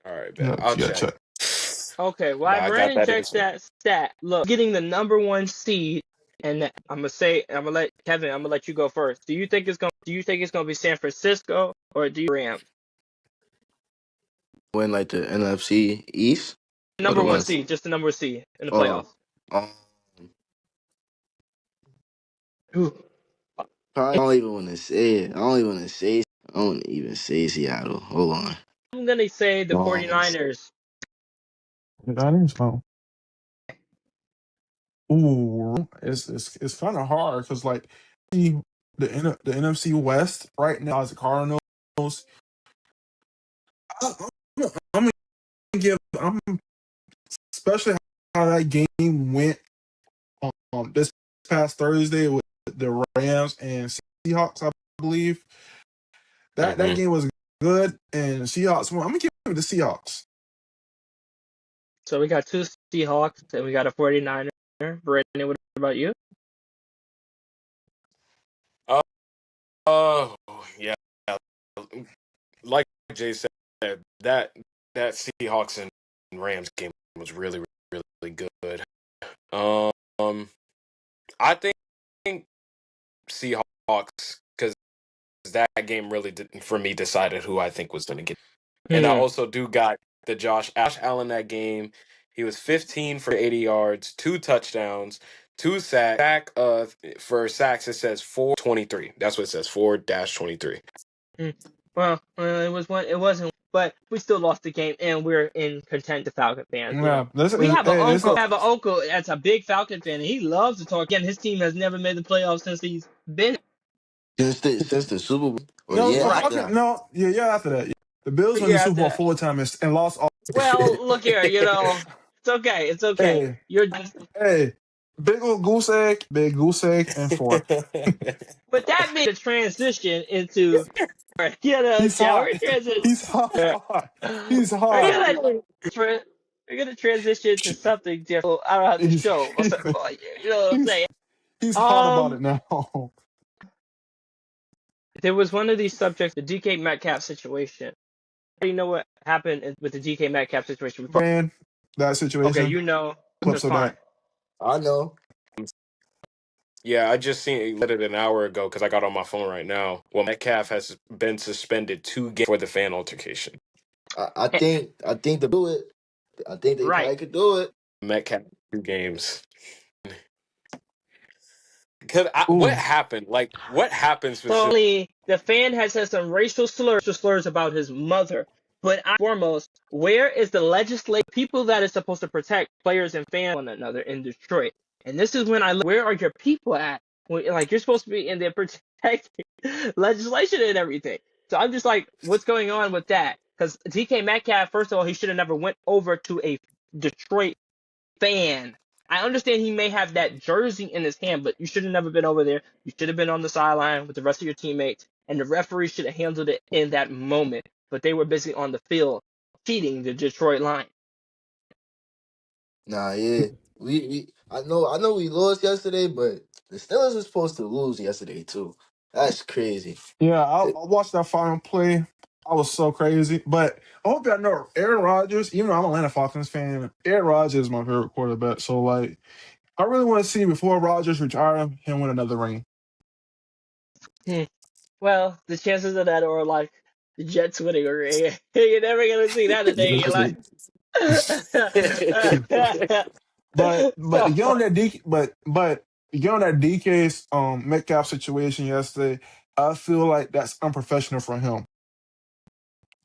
All right, bet. Yeah, I'll yeah, check. check. Okay, Nah, while I got Brandon that in checks this one. that stat, look, getting the number 1 seed, and I'm gonna let Kevin. I'm gonna let you go first. Do you think it's gonna be San Francisco or do you Rams? Win like the NFC East or Number the one West. seed, just the number seed in the Oh, playoffs. um, Ooh. I don't even want to say it. I don't even want to say. I don't even say Seattle. Hold on. I'm gonna say the Um, 49ers. I didn't know. Ooh, it's kind of hard because like the NFC West right now is the Cardinals. I'm gonna I'm especially how that game went this past Thursday with the Rams and Seahawks. I believe that Hmm. game was good and Seahawks won. I'm gonna give it to the Seahawks. So we got 2 Seahawks and we got a 49er. Brandon, what about you? Oh, yeah. Like Jay said, that Seahawks and Rams game was really, really good. Um, I think Seahawks, because that game really for me decided who I think was going to get. And I Hmm. also do got the Josh Allen that game. He was 15 for 80 yards, 2 touchdowns, 2 sacks. For sacks it says 423. That's what it says, 4-23. Well, it was one. It wasn't, but we still lost the game, and we're in content. The Falcon fans, Yeah, we have an hey, it's uncle. not Have an uncle that's a big Falcon fan, and he loves to talk. Again, his team has never made the playoffs since he's been. since the Super Bowl or the no year the Right. after Falcons. that. No, yeah, after that, yeah. The Bills won the Yeah. Super After Bowl that. 4 times and lost all. Well, look here. It's okay. It's okay. Hey, You're. hey, big goose egg, and 4. But that means a transition into. He's Shall hot. we transition? He's hot. He's We're hot. gonna we're gonna transition to something different. I don't have to He's show. he's You know what I'm he's, saying? he's hot about it Um, now. there was one of these subjects, the DK Metcalf situation. You know what happened with the DK Metcalf situation before? Man, that Okay, situation, that's clips of fine. that. I know. Yeah, I just seen it an hour ago because I got on my phone right now. Well, Metcalf has been suspended 2 games for the fan altercation. Eh, I think they do it. I think they right. probably could do it. Metcalf 2 games. What Ooh, happened? Like, what happened So specifically? the fan has said some racial slurs about his mother. But foremost, where is the legislative people that is supposed to protect players and fans one another in Detroit? And this is when I look, where are your people at? Like you're supposed to be in there protecting legislation and everything. So I'm just like, what's going on with that? Because DK Metcalf, first of all, he should have never went over to a Detroit fan. I understand he may have that jersey in his hand, but you should have never been over there. You should have been on the sideline with the rest of your teammates, and the referee should have handled it in that moment. But they were busy on the field cheating the Detroit Lions. Nah, yeah. I know we lost yesterday, but the Steelers were supposed to lose yesterday too. That's crazy. Yeah, I watched that final play. I was so crazy. But I hope y'all know Aaron Rodgers, even though I'm an Atlanta Falcons fan, Aaron Rodgers is my favorite quarterback. So, like, I really want to see before Rodgers retire him win another ring. Well, the chances of that are like the Jets winning a ring. You're never gonna see that a day in your life. But to So get on that to get on that DK's Metcalf situation yesterday, I feel like that's unprofessional for him.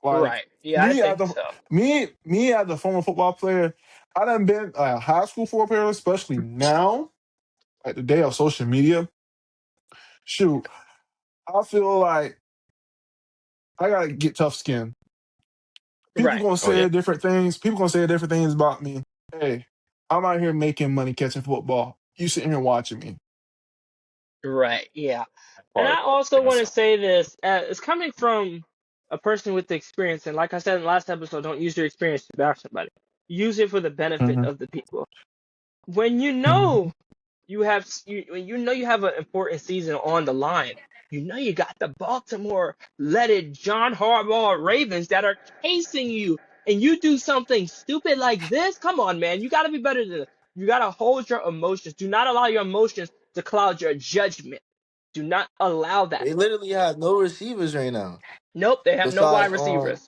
Like right, yeah, I me think as a so. me as a former football player, I done been a high school football player, especially now, at the day of social media. Shoot, I feel like I gotta get tough skin. People Right, gonna Oh yeah. say different things. People gonna say different things about me. Hey, I'm out here making money catching football. You sitting here watching me. right, yeah. And Part. I also want to That's say this: it's coming from a person with the experience. And like I said in the last episode, don't use your experience to bash somebody. Use it for the benefit Hmm. of the people. When you Hmm. know when you know you have an important season on the line. You know you got the Baltimore leaded John Harbaugh Ravens that are chasing you, and you do something stupid like this. Come on, man, you got to be better than this. You got to hold your emotions. Do not allow your emotions to cloud your judgment. Do not allow that. They literally have no receivers right now. Nope, they have no Besides wide receivers.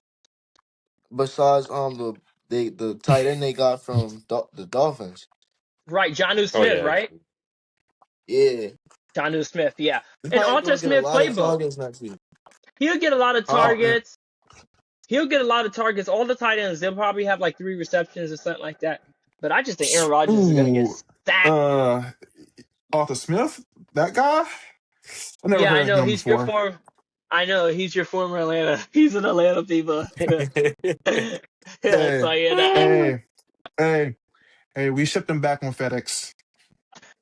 besides the tight end they got from the Dolphins. Right, Jonnu oh Smith, yeah. right? Yeah. Jonnu Smith, yeah. He And probably Arthur gonna get a Smith lot of playbook. targets next week. He'll get a lot of Oh, and targets. He'll get a lot of targets. All the tight ends, they'll probably have like 3 receptions or something like that. But I just think Aaron Rodgers is gonna get ooh, sacked. uh, Arthur Smith, that guy. I never Yeah, I heard his know name he's your before. former. I know he's your former Atlanta. He's an Atlanta people. Yeah, Hey, so you know. hey, hey, hey. We shipped him back on FedEx.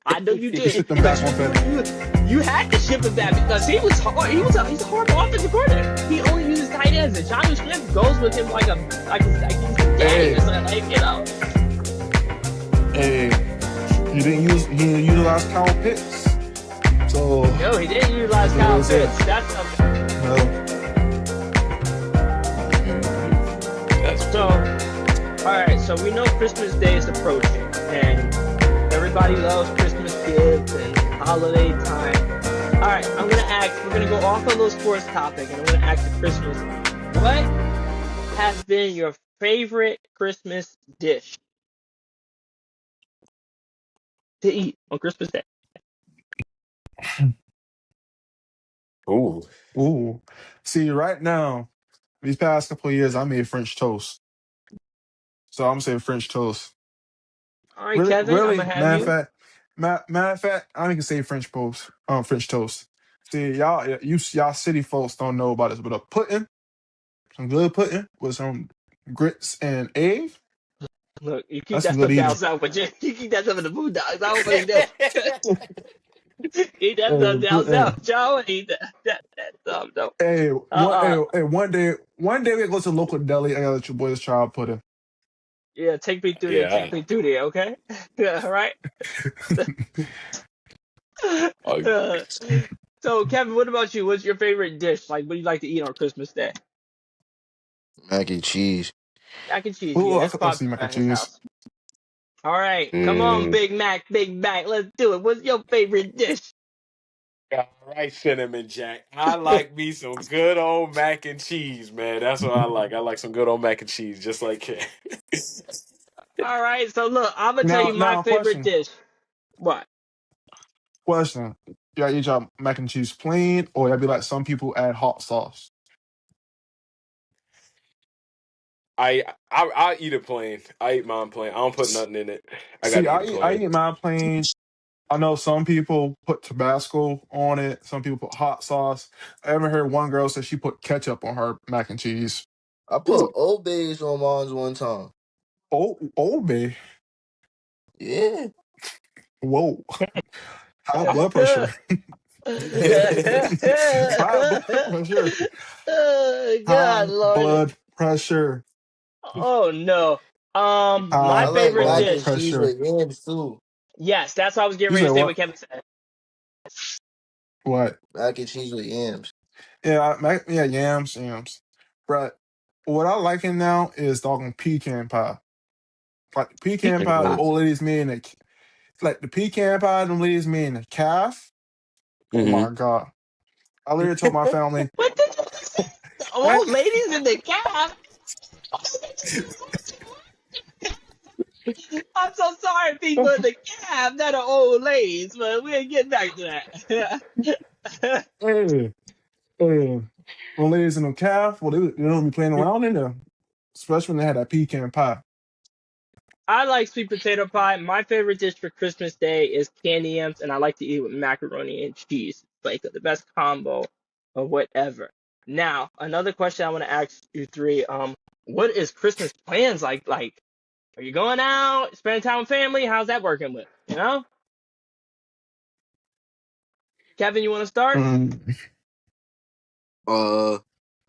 I know you We did, shipped him but back on FedEx. you had to ship him back because he was hard. He's a horrible offensive coordinator. He only uses tight ends, and Jonnu Smith goes with him like he's a daddy or Hey, something. Like, you know. hey. He didn't utilize Kyle Pitts. So No, he didn't utilize what Kyle is it? Pitts. That's something. No. That's So, funny. all right. So we know Christmas Day is approaching, and everybody loves Christmas gifts and holiday time. All right, I'm gonna ask. We're gonna go off a little sports topic, and I'm gonna ask you Christmas. What has been your favorite Christmas dish to eat on Christmas Day? Ooh. Ooh. See, right now, these past couple of years, I made French toast. So I'm saying French toast. All right, Really, Kevin, I'm really, gonna have matter of you. fact, matter of fact, I don't even say French toast. French toast. See, y'all city folks don't know about this, but a pudding, some good pudding with some grits and egg. Look, you keep That's some that good stuff down eating. south, but you keep that stuff in the boondocks. I don't really know. Eat that stuff Hey, down south. Y'all want to eat that stuff, though. one day we go to the local deli. I gotta let your boys try out pudding. Yeah, take me through there. Yeah. Take me through there, okay? Yeah, all right. Oh, Uh, so, Kevin, what about you? What's your favorite dish? Like, what do you like to eat on Christmas Day? Mac and cheese. Mac and cheese. Ooh, Yeah, I it's could see popular mac and at his cheese. house. All right, come on, mm. Big Mac, Big Mac. Let's do it. What's your favorite dish? All right, Cinnamon Jack. I like me some good old mac and cheese, man. That's what I like. I like some good old mac and cheese, just like that. All right, so look, I'm gonna tell Now, you my now, favorite question, dish. What? question. Y'all eat y'all mac and cheese plain, or y'all be like some people add hot sauce? I eat it plain. I eat mine plain. I don't put S- nothing in it. I See, gotta eat it I plain. eat mine plain. I know some people put Tabasco on it. Some people put hot sauce. I ever heard one girl say she put ketchup on her mac and cheese. I put Old Bay's on mine one time. Oh, Old Bay. Yeah. Whoa, high blood pressure. High blood pressure. God, High Lord. blood pressure. Oh no. My High I like favorite blood mac and dish. cheese pressure. with yams too. Yes, that's what I was getting You ready said to say. What what? Kevin said. What? Mac and cheese with yams. Yeah, yeah, yams. But what I liking now is talking pecan pie. Like pecan Pecan pie, the pie. old ladies made in the like the pecan pie, them ladies made in the calf. Oh hmm my god! I literally told my family, What did you say? The I, old ladies in the cab. I'm so sorry, people in the cab, not the old ladies, but we'll get back to that. hey, hey, them ladies in the calf, well, they don't be playing around in there, especially when they had that pecan pie. I like sweet potato pie. My favorite dish for Christmas Day is candy yams, and I like to eat it with macaroni and cheese. Like the best combo of whatever. Now, another question I want to ask you three. What is Christmas plans like? Like, are you going out, spending time with family? How's that working with? You know, Kevin, you want to start? Mm. Uh,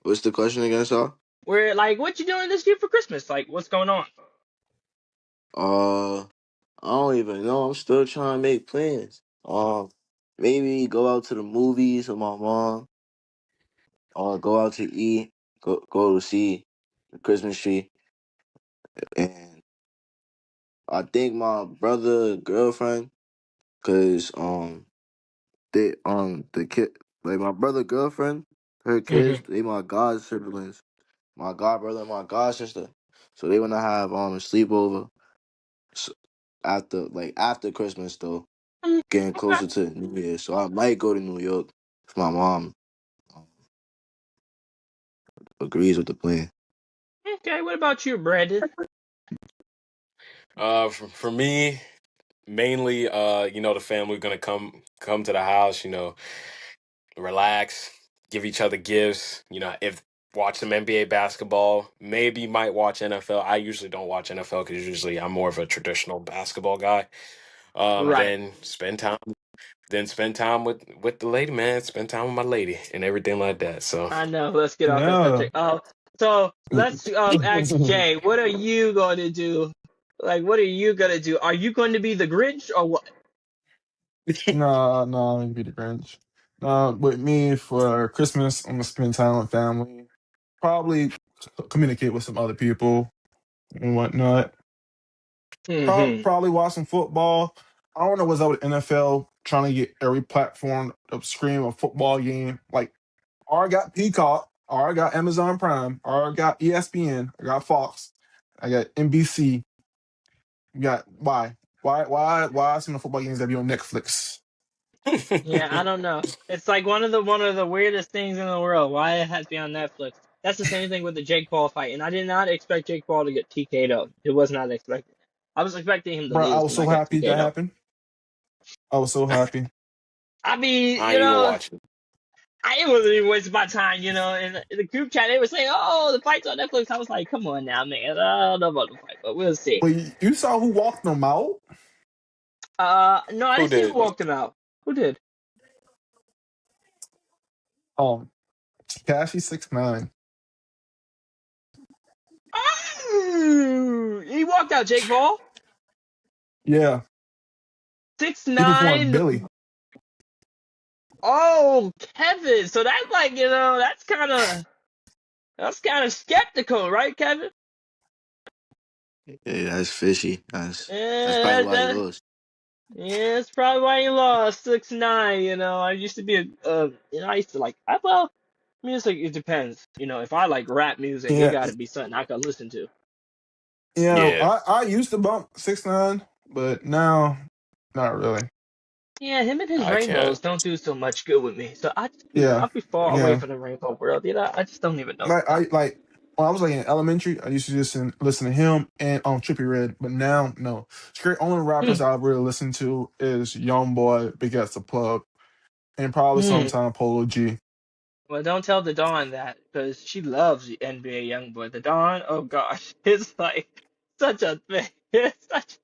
what's the question again, sir? We're like, what you doing this year for Christmas? Like, what's going on? Uh, I don't even know. I'm still trying to make plans. Maybe go out to the movies with my mom, or go out to eat. Go to see the Christmas tree, and I think my brother girlfriend, cause the kid, like my brother girlfriend, her Hmm. kids, they my god siblings, my god brother and my god sister. So they wanna have a sleepover, s after Christmas though, getting Okay. closer to New Year. So I might go to New York if my mom um, agrees with the plan. Okay. What about you, Brandon? for me, mainly, the family gonna come to the house, relax, give each other gifts. If watch some NBA basketball, maybe might watch NFL. I usually don't watch NFL because usually I'm more of a traditional basketball guy. Right. Then spend time with the lady, man. Spend time with my lady and everything like that. So I know. Let's get off that Yeah. subject. So let's ask Jay. What are you going to do? Like, what are you gonna do? Are you going to be the Grinch or what? No, I'm gonna be the Grinch. With me for Christmas, I'm gonna spend time with family. Probably communicate with some other people and whatnot. Hmm. Probably watch some football. I don't know what's up with NFL trying to get every platform to scream a football game. Like, I got Peacock, I got Amazon Prime, I got ESPN, I got Fox, I got NBC. You got why some of the football games that be on Netflix? Yeah, I don't know. It's like one of the weirdest things in the world. Why it has to be on Netflix? That's the same thing with the Jake Paul fight, and I did not expect Jake Paul to get TK'd out. It was not expected. I was expecting him to Bro, I lose was and so not get happy that TK'd out. happened. I was so happy. I mean, I ain't even watching. I wasn't even wasting my time, In the group chat, they were saying, "Oh, the fight's on Netflix." I was like, "Come on now, man. I don't know about the fight, but we'll see." But you saw who walked them out? No, I Who didn't see who did? walked him out. Who did? Takashi 6ix9ine. Oh, he walked out. Jake Paul, Yeah, six he performed nine. Billy. Oh, Kevin. So that's like that's kind of skeptical, right, Kevin? Yeah, that's fishy. That's probably Yeah, why he lost. yeah, that's probably why he lost 6-9. I used to be I used to like, well, music. It depends. If I like rap music, it Yeah, got to be something I can listen to. Yeah, I used to bump 6ix9ine, but now not really. Yeah, him and his I can't. rainbows don't do so much good with me. So Yeah, I'll be far away yeah. from the rainbow world. I just don't even know. Like I like when I was like in elementary, I used to just listen to him and Trippie Red, but now no. Straight only Hmm. rappers I really listen to is YoungBoy, Big As the Plug, and probably Hmm. sometime Polo G. Well, don't tell the Dawn that because she loves the NBA YoungBoy. The Dawn, oh gosh, it's like such a thing. It's such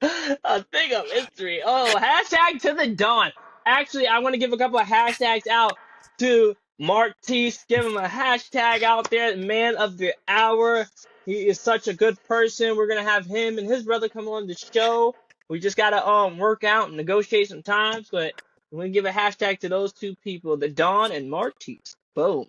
a thing of history. Oh, hashtag to the dawn. Actually, I want to give a couple of hashtags out to Martise. Give him a hashtag out there, man of the hour. He is such a good person. We're gonna have him and his brother come on the show. We just gotta work out and negotiate some times, but we're gonna give a hashtag to those two people, the Dawn and Martise. Boom.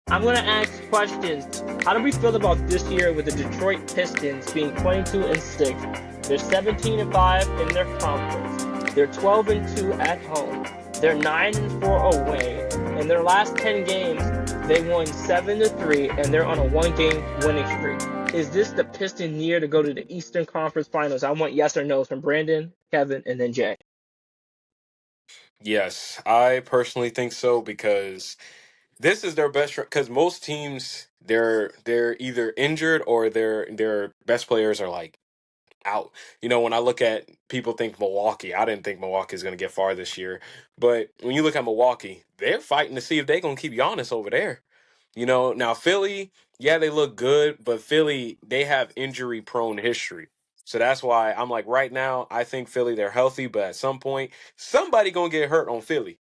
I'm going to ask questions. How do we feel about this year with the Detroit Pistons being 22-6? They're 17-5 in their conference. They're 12-2 at home. They're 9-4 away. In their last 10 games, they won 7-3, and they're on a one-game winning streak. Is this the Pistons year to go to the Eastern Conference Finals? I want yes or no from Brandon, Kevin, and then Jay. Yes, I personally think so because this is their best because most teams they're either injured or their best players are like out. When I look at people think Milwaukee, I didn't think Milwaukee is going to get far this year. But when you look at Milwaukee, they're fighting to see if they're going to keep Giannis over there. Now Philly, yeah, they look good, but Philly, they have injury prone history. So that's why I'm like, right now, I think Philly, they're healthy, but at some point, somebody going to get hurt on Philly.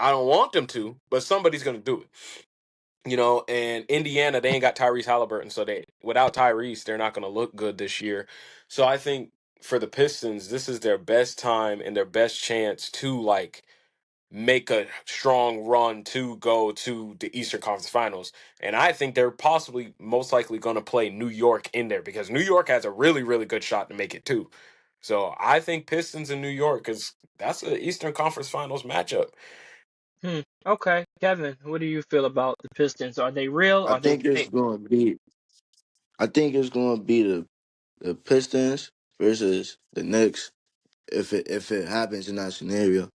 I don't want them to, but somebody's going to do it. And Indiana, they ain't got Tyrese Halliburton, so without Tyrese, they're not going to look good this year. So I think for the Pistons, this is their best time and their best chance to like make a strong run to go to the Eastern Conference Finals. And I think they're possibly most likely going to play New York in there because New York has a really, really good shot to make it too. So I think Pistons in New York because that's an Eastern Conference Finals matchup. Okay, Kevin, what do you feel about the Pistons? Are they real? I Are they think it's fake? going to be. I think it's going to be the Pistons versus the Knicks if it happens in that scenario,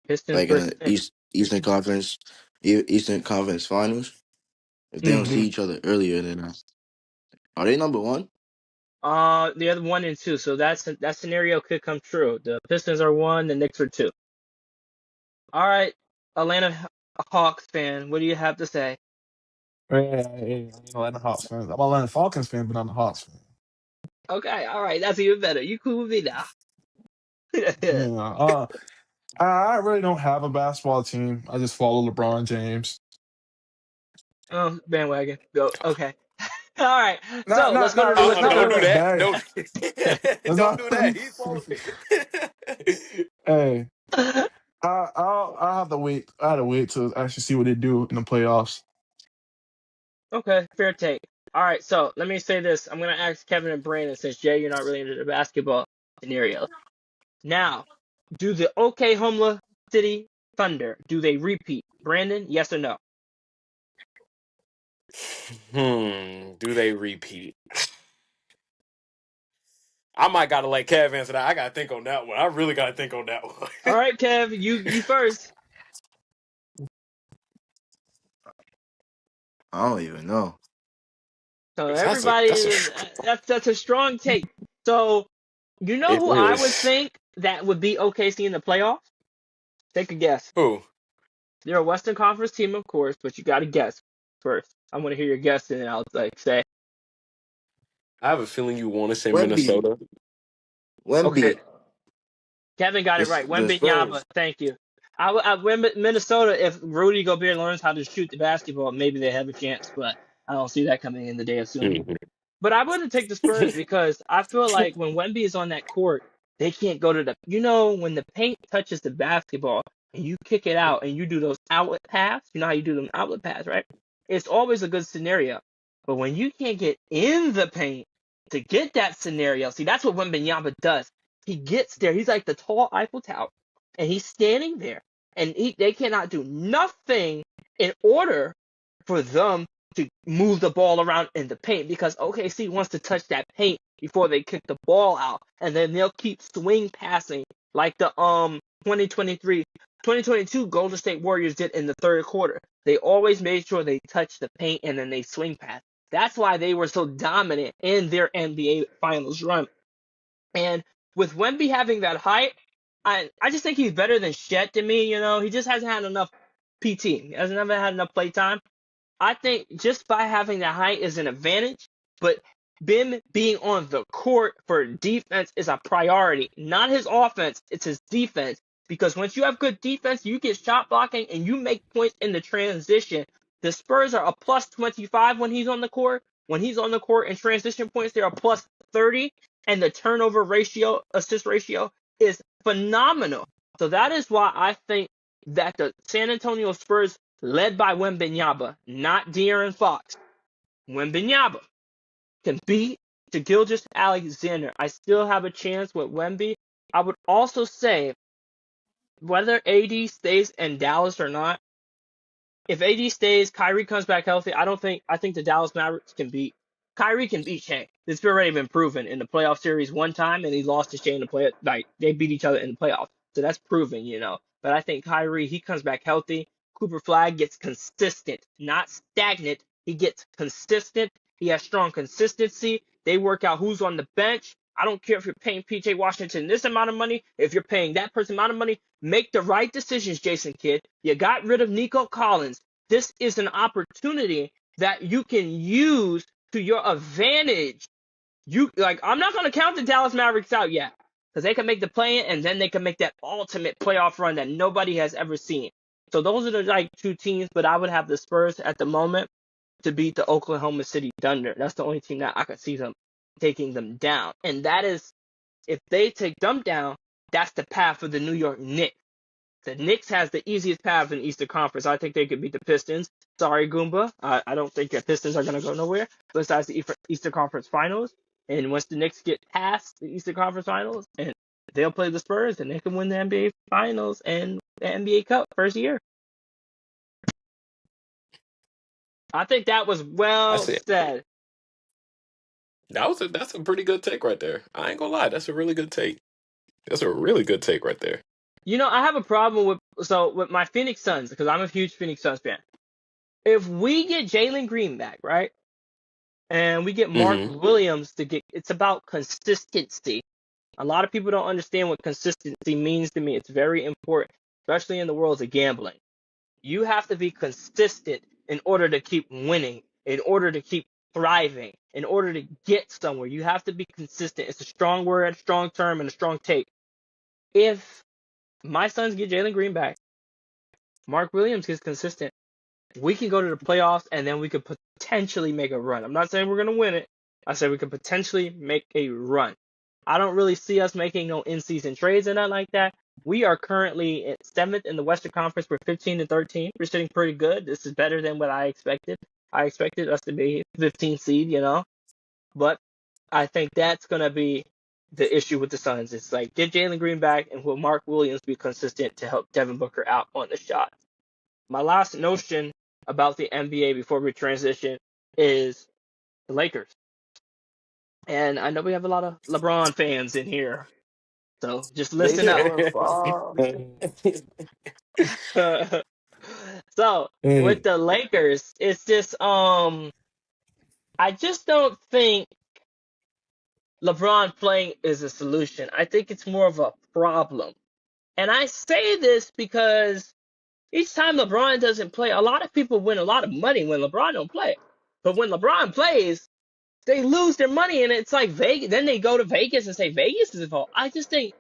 Pistons like in the versus Knicks. Eastern Conference Finals. If they don't see Mm-hmm. each other earlier than that, are they number one? The other 1 and 2. So that scenario could come true. The Pistons are 1, the Knicks are 2. All right, Atlanta Hawks fan, what do you have to say? Yeah, I'm an Atlanta Hawks fan. I'm an Atlanta Falcons fan, but I'm a Hawks fan. Okay, all right, that's even better. You cool with me now? Yeah. I really don't have a basketball team. I just follow LeBron James. Bandwagon. Go. Okay. All right. Not So let's not go to not the really let's go not to Don't really do the that that. bad. Don't That's don't not. do that. He's falling. Hey, I'll have to wait. I had to wait to actually see what they do in the playoffs. Okay, fair take. All right, so let me say this. I'm gonna ask Kevin and Brandon since Jay, you're not really into the basketball scenario. Now, do the Oklahoma City Thunder do they repeat? Brandon, yes or no? Do they repeat? I might gotta let Kev answer that. I gotta think on that one. I really gotta think on that one. All right, Kev, you first. I don't even know. So 'Cause everybody, that's a strong take. So you know it who I would is. think that would be OKC in the playoffs? Take a guess. Who? They're a Western Conference team, of course, but you got to guess first. I want to hear your guess, and then I'll say, I have a feeling you want to say Wemby, Minnesota. okay, Wemby, Kevin got it right. the Wembanyama, Spurs. thank you. Minnesota, if Rudy Gobert learns how to shoot the basketball, maybe they have a chance, but I don't see that coming in the day of soon. Mhm. But I wouldn't take the Spurs because I feel like when Wemby is on that court, they can't go to when the paint touches the basketball and you kick it out and you do those outlet pass, you know how you do them outlet pass, right? It's always a good scenario. But when you can't get in the paint to get that scenario, see, that's what Wembanyama does. He gets there. He's like the tall Eiffel Tower, and he's standing there, and they cannot do nothing in order for them to move the ball around in the paint because OKC wants to touch that paint before they kick the ball out, and then they'll keep swing passing like the 2023 2022 Golden State Warriors did in the third quarter. They always made sure they touched the paint and then they swing pass. That's why they were so dominant in their NBA Finals run. And with Wemby having that height, I just think he's better than Shet to me. He just hasn't had enough PT. He hasn't had enough play time. I think just by having the height is an advantage, but Bim being on the court for defense is a priority, not his offense, it's his defense. Because once you have good defense, you get shot blocking and you make points in the transition. The Spurs are a plus 25 when he's on the court. When he's on the court in transition points, they're a plus 30. And the turnover ratio, assist ratio, is phenomenal. So that is why I think that the San Antonio Spurs, led by Wembanyama, not De'Aaron Fox, Wembanyama, can beat to Gilgeous-Alexander. I still have a chance with Wemby. I would also say whether AD stays in Dallas or not, if AD stays, Kyrie comes back healthy. I think the Dallas Mavericks can beat Kyrie can beat Shane. It's already been proven in the playoff series one time, and he lost to Shane in the play. Like they beat each other in the playoffs, so that's proven. But I think Kyrie, he comes back healthy. Cooper Flag gets consistent, not stagnant. He gets consistent. He has strong consistency. They work out who's on the bench. I don't care if you're paying PJ Washington this amount of money. If you're paying that person amount of money, make the right decisions, Jason Kidd. You got rid of Nico Collins. This is an opportunity that you can use to your advantage. I'm not going to count the Dallas Mavericks out yet because they can make the play-in and then they can make that ultimate playoff run that nobody has ever seen. So those are the two teams, but I would have the Spurs at the moment to beat the Oklahoma City Thunder. That's the only team that I could see them taking them down. And that is, if they take them down, that's the path for the New York Knicks. The Knicks has the easiest path in the Eastern Conference. I think they could beat the Pistons. Sorry, Goomba. I don't think the Pistons are going to go nowhere besides the Eastern Conference Finals. And once the Knicks get past the Eastern Conference Finals, and they'll play the Spurs, and they can win the NBA Finals and the NBA Cup first year. I think that was well That's it. said. That's a pretty good take right there. I ain't gonna lie, that's a really good take. That's a really good take right there. I have a problem with my Phoenix Suns because I'm a huge Phoenix Suns fan. If we get Jalen Green back, right, and we get Mark Mm-hmm. Williams it's about consistency. A lot of people don't understand what consistency means to me. It's very important, especially in the world of gambling. You have to be consistent in order to keep winning, in order to keep thriving, in order to get somewhere. You have to be consistent. It's a strong word, a strong term, and a strong take. If my Suns get Jalen Green back, Mark Williams gets consistent, we can go to the playoffs and then we could potentially make a run. I'm not saying we're going to win it. I said we could potentially make a run. I don't really see us making no in-season trades or nothing like that. We are currently at 7th in the Western Conference. We're 15 and 13. We're sitting pretty good. This is better than what I expected. I expected us to be 15 seed. But I think that's going to be the issue with the Suns. It's like, get Jalen Green back, and will Mark Williams be consistent to help Devin Booker out on the shot? My last notion about the NBA before we transition is the Lakers. And I know we have a lot of LeBron fans in here, so just They listen up. scoring far. So with Hey, the Lakers, it's just I just don't think LeBron playing is a solution. I think it's more of a problem. And I say this because each time LeBron doesn't play, a lot of people win a lot of money when LeBron don't play. But when LeBron plays, they lose their money, and it's like Vegas. Then they go to Vegas and say Vegas is involved. I just think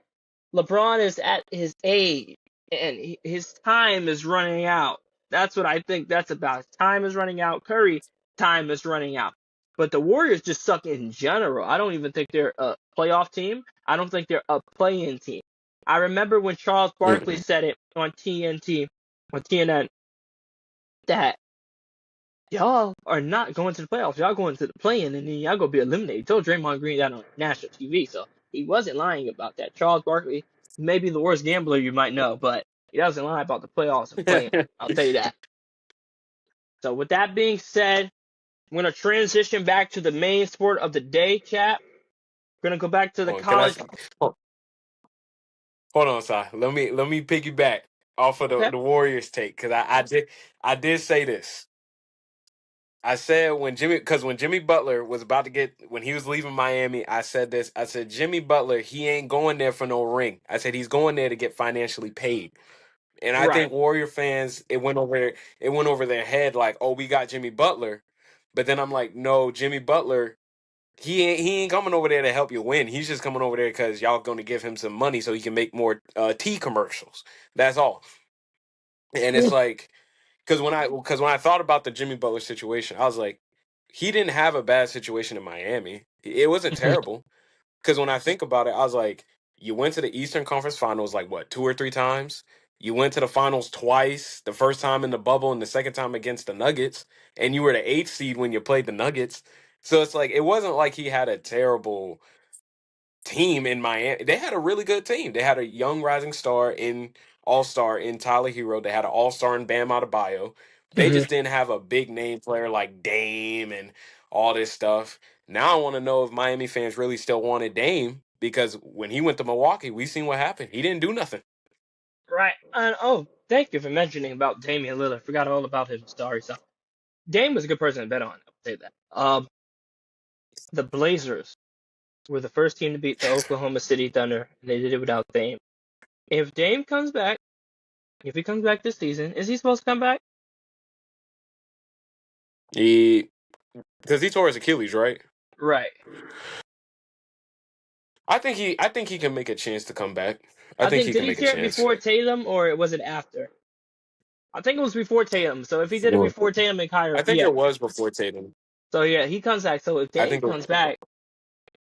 LeBron is at his age, and his time is running out. That's what I think that's about. His time is running out. Curry time is running out. But the Warriors just suck in general. I don't even think they're a playoff team. I don't think they're a play-in team. I remember when Charles Barkley Mm-mm. said it on TNT, on TNN, that y'all are not going to the playoffs. Y'all going to the play-in, and then y'all gonna be eliminated. He told Draymond Green that on national TV, so he wasn't lying about that. Charles Barkley may be the worst gambler you might know, but he doesn't lie about the playoffs and play-in. I'll tell you that. So with that being said, I'm gonna transition back to the main sport of the day, chat. We're gonna go back to the Hold on, can I? college. Hold hold on, Si. Let me piggyback off of Okay, the Warriors take because I did say this. I said when Jimmy Butler was about to when he was leaving Miami, I said this. I said Jimmy Butler, he ain't going there for no ring. I said he's going there to get financially paid. And I right. think Warrior fans, it went over their head like, oh, we got Jimmy Butler. But then I'm like, no, Jimmy Butler, he ain't coming over there to help you win. He's just coming over there because y'all going to give him some money so he can make more tea commercials. That's all. And it's like because when I thought about the Jimmy Butler situation, I was like, he didn't have a bad situation in Miami. It wasn't terrible. Because when I think about it, I was like, you went to the Eastern Conference Finals like what, 2 or 3 times? You went to the finals twice, the first time in the bubble and the second time against the Nuggets, and you were the eighth seed when you played the Nuggets. So it's like it wasn't like he had a terrible team in Miami. They had a really good team. They had a young rising star in All Star in Tyler Hero. They had an All Star in Bam Adebayo. They Mhm. just didn't have a big name player like Dame and all this stuff. Now I want to know if Miami fans really still wanted Dame because when he went to Milwaukee, we seen what happened. He didn't do nothing. Right. And oh, thank you for mentioning about Damian Lillard. Forgot all about his story. So Dame was a good person to bet on. I'll say that. The Blazers were the first team to beat the Oklahoma City Thunder, and they did it without Dame. If Dame comes back, if he comes back this season, is he supposed to come back? He because he tore his Achilles, right? Right. I think he can make a chance to come back. I I think think he did can he make a tear it chance. before Tatum or was it after? I think it was before Tatum. So if he did it Sure. before Tatum and Kyrie, I think yeah. it was before Tatum. So yeah, he comes back. So if I Dame think comes back,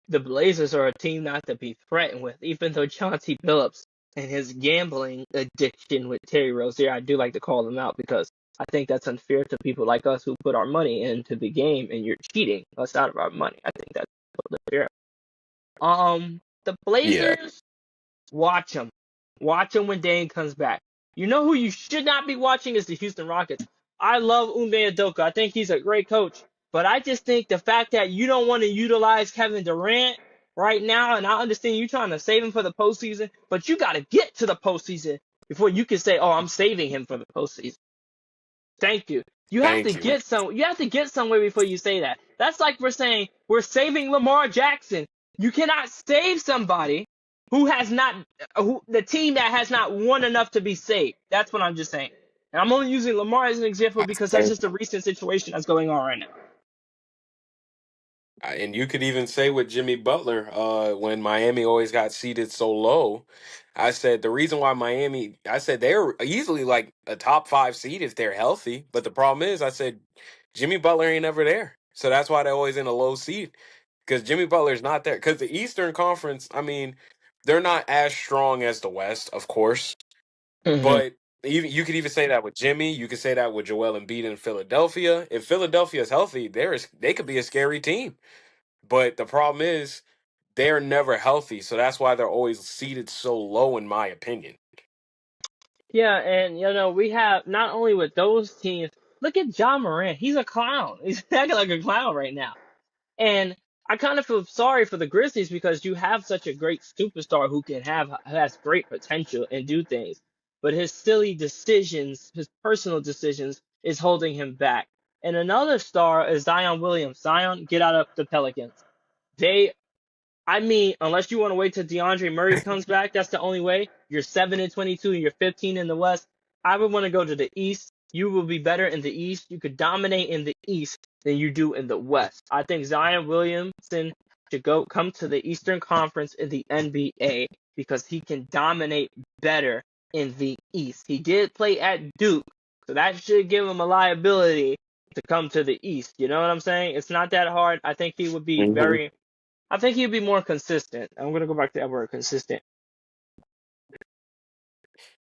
the Blazers are a team not to be threatened with, even though Chauncey Billups and his gambling addiction with Terry Rozier, I do like to call them out because I think that's unfair to people like us who put our money into the game and you're cheating us out of our money. I think that's totally fair. The yeah. Blazers, watch them. Watch them when Dame comes back. You know who you should not be watching is the Houston Rockets. I love Ume Adoka. I think he's a great coach. But I just think the fact that you don't want to utilize Kevin Durant right now, and I understand you trying to save him for the postseason, but you got to get to the postseason before you can say, "Oh, I'm saving him for the postseason." Thank you. Thank you. You have to get somewhere before you say that. That's like we're saying we're saving Lamar Jackson. You cannot save somebody who has not who the team that has not won enough to be saved. That's what I'm just saying. And I'm only using Lamar as an example because that's just a recent situation that's going on right now. And you could even say with Jimmy Butler, when Miami always got seeded so low, I said the reason why I said they're easily like a top 5 seed if they're healthy. But the problem is, I said Jimmy Butler ain't ever there, so that's why they're always in a low seed because Jimmy Butler's not there. Because the Eastern Conference, I mean, they're not as strong as the West, of course, Mm-hmm. but even you could even say that with Jimmy. You could say that with Joel Embiid in Philadelphia. If Philadelphia is healthy, they could be a scary team. But the problem is they're never healthy, so that's why they're always seated so low, in my opinion. Yeah, and we have not only with those teams. Look at John Morant. He's a clown. He's acting like a clown right now. And I kind of feel sorry for the Grizzlies because you have such a great superstar who has great potential and do things, but his silly decisions, his personal decisions, is holding him back. And another star is Zion Williams. Zion, get out of the Pelicans. They I mean, unless you want to wait till DeAndre Murray comes back, that's the only way. You're 7-22 and you're 15 in the West. I would want to go to the East. You will be better in the East. You could dominate in the East than you do in the West. I think Zion Williamson should come to the Eastern Conference in the NBA because he can dominate better in the East. He did play at Duke, so that should give him a liability to come to the East. You know what I'm saying? It's not that hard. Hmm. I think he'd be more consistent. I'm gonna go back to that word, consistent.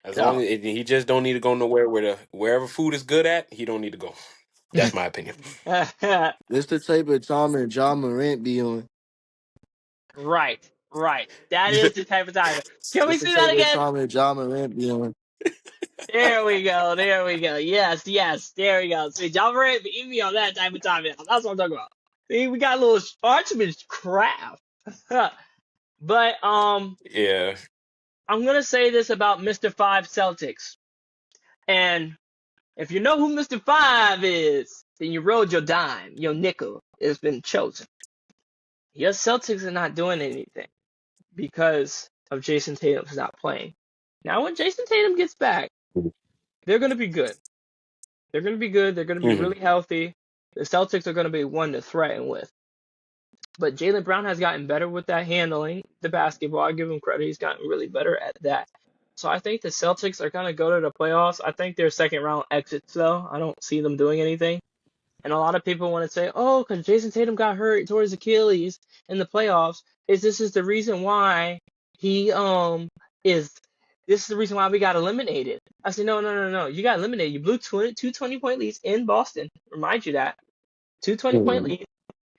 As long So, as he just don't need to go nowhere wherever food is good at, he don't need to go. That's my opinion. This the type of time that John Morant be on. right, right. That is the type of time. Can we This the see type that of again? time that John Morant be on. There we go. There we go. Yes, yes. There we go. See, John Morant, beat me on that type of time. Yeah, that's what I'm talking about. See, we got a little Archman's craft. But Yeah. I'm gonna say this about Mr. Five Celtics, and if you know who Mr. Five is, then you rolled your dime. Your nickel has been chosen. Your Celtics are not doing anything because of Jason Tatum's not playing. Now, when Jason Tatum gets back, they're going to be good. They're going to be good. They're going to be Hmm. really healthy. The Celtics are going to be one to threaten with. But Jaylen Brown has gotten better with that handling the basketball. I give him credit. He's gotten really better at that. So I think the Celtics are going to go to the playoffs. I think they're second round exits, though. I don't see them doing anything. And a lot of people want to say, oh, because Jason Tatum got hurt towards Achilles in the playoffs, this is the reason why he is this is the reason why we got eliminated. I said, no. You got eliminated. You blew two 20-point leads in Boston. Remind you that. Two 20-point leads.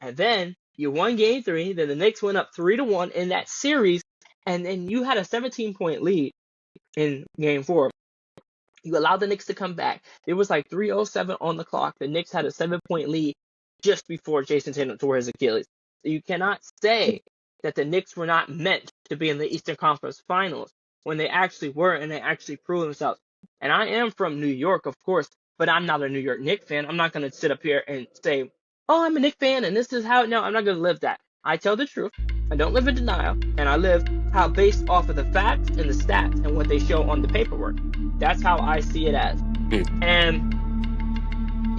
And then you won game 3. Then the Knicks went up 3-1 in that series. And then you had a 17-point lead in game 4. You allowed the Knicks to come back. It was like 3:07 on the clock. The Knicks had a 7-point lead just before Jason Tatum tore his Achilles. So you cannot say that the Knicks were not meant to be in the Eastern Conference Finals when they actually were, and they actually proved themselves. And I am from New York, of course, but I'm not a New York Knicks fan. I'm not going to sit up here and say, oh, I'm a Knicks fan and this is how. No, I'm not going to live that. I tell the truth. I don't live in denial, and I live how based off of the facts and the stats and what they show on the paperwork. That's how I see it as. And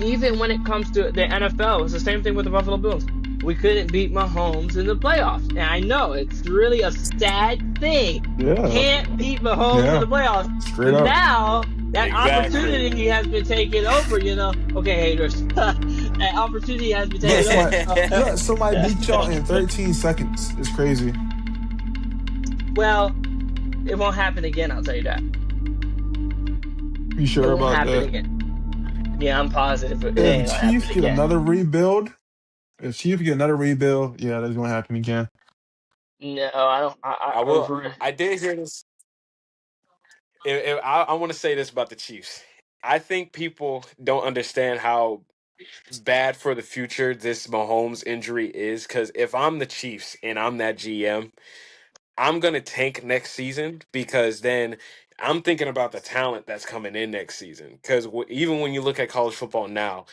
even when it comes to the NFL, it's the same thing with the Buffalo Bills. We couldn't beat Mahomes in the playoffs. And I know it's really a sad thing. Yeah. Can't beat Mahomes in the playoffs. Straight but up. now that Exactly. opportunity has been taken over, Okay, haters. That opportunity has been taken over. Somebody beat y'all in 13 seconds. It's crazy. Well, it won't happen again, I'll tell you that. You sure it won't about happen that? Again. Yeah, I'm positive. If Chiefs get another rebuild, yeah, that's going to happen again. No, I don't. I will. I did hear this. I want to say this about the Chiefs. I think people don't understand how bad for the future this Mahomes injury is. Because if I'm the Chiefs and I'm that GM, I'm gonna tank next season because then I'm thinking about the talent that's coming in next season. Because even when you look at college football now,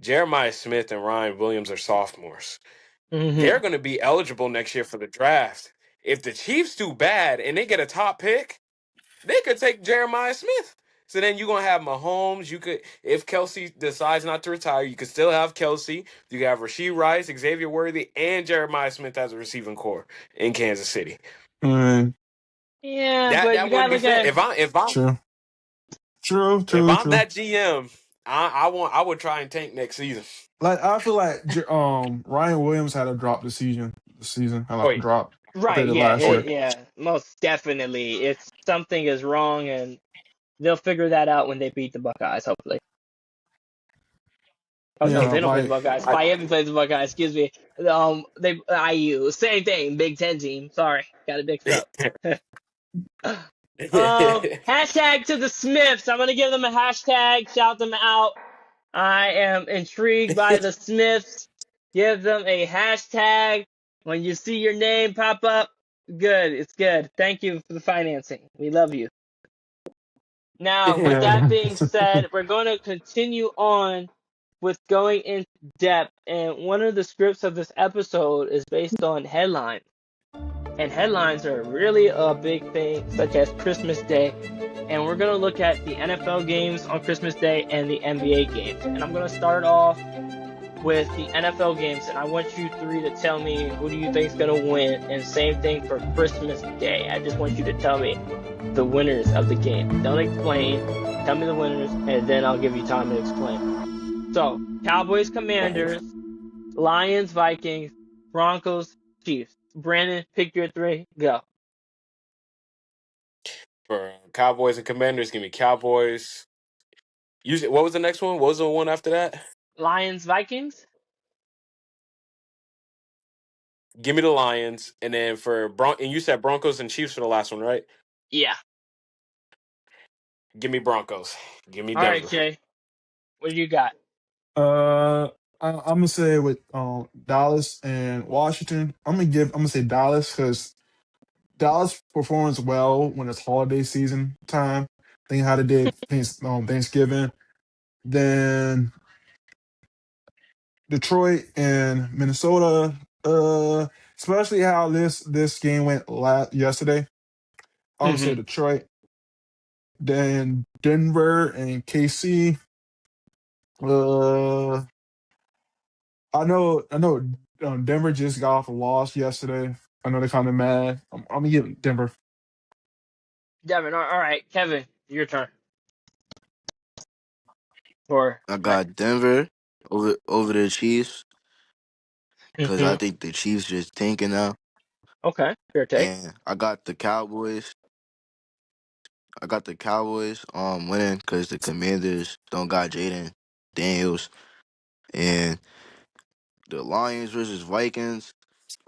Jeremiah Smith and Ryan Williams are sophomores. They're going to be eligible next year for the draft. If the Chiefs do bad and they get a top pick, they could take Jeremiah Smith. So then you're going to have Mahomes. You could, if Kelsey decides not to retire, you could still have Kelsey. You could have Rasheed Rice, Xavier Worthy, and Jeremiah Smith as a receiving core in Kansas City. Yeah, but you gotta look at if I'm True. If I'm that GM, I would try and tank next season. Like I feel like Ryan Williams had a drop this season. Had like a drop. Right, last year. yeah, most definitely. It's something is wrong, and they'll figure that out when they beat the Buckeyes, hopefully. Oh no, they don't play the Buckeyes. Miami plays the Buckeyes. Excuse me. They IU, same thing. Big Ten team. Sorry, got it mixed up. Hashtag to the Smiths. I'm gonna give them a hashtag. Shout them out. I am intrigued by the Smiths. Give them a hashtag. When you see your name pop up, good. It's good. Thank you for the financing. We love you. Now, with that being said, we're going to continue on with going in depth. And one of the scripts of this episode is based on headlines. And headlines are really a big thing, such as Christmas Day. And we're going to look at the NFL games on Christmas Day and the NBA games. And I'm going to start off with the NFL games. And I want you three to tell me who do you think is going to win. And same thing for Christmas Day. I just want you to tell me the winners of the game. Don't explain. Tell me the winners, and then I'll give you time to explain. So, Cowboys, Commanders, Lions, Vikings, Broncos, Chiefs. Brandon, pick your three. Go. For Cowboys and Commanders, give me Cowboys. What was the next one? What was the one after that? Lions, Vikings. Give me the Lions, and then for and you said Broncos and Chiefs for the last one, right? Yeah. Give me Broncos. Give me Denver. All right, Jay. What do you got? I'm gonna say with Dallas and Washington. I'm gonna say Dallas because Dallas performs well when it's holiday season time. Think how they did Thanksgiving. Then Detroit and Minnesota. Especially how this game went yesterday. I would say Detroit. Then Denver and KC. I know Denver just got off a loss yesterday. I know they're kind of mad. I'm gonna give Denver. Devin, all right, Kevin, your turn. Or I right. got Denver over the Chiefs because I Hmm. think the Chiefs just tanking now. Okay, fair take. And I got the Cowboys. Winning because the Commanders don't got Jaden Daniels. And the Lions versus Vikings.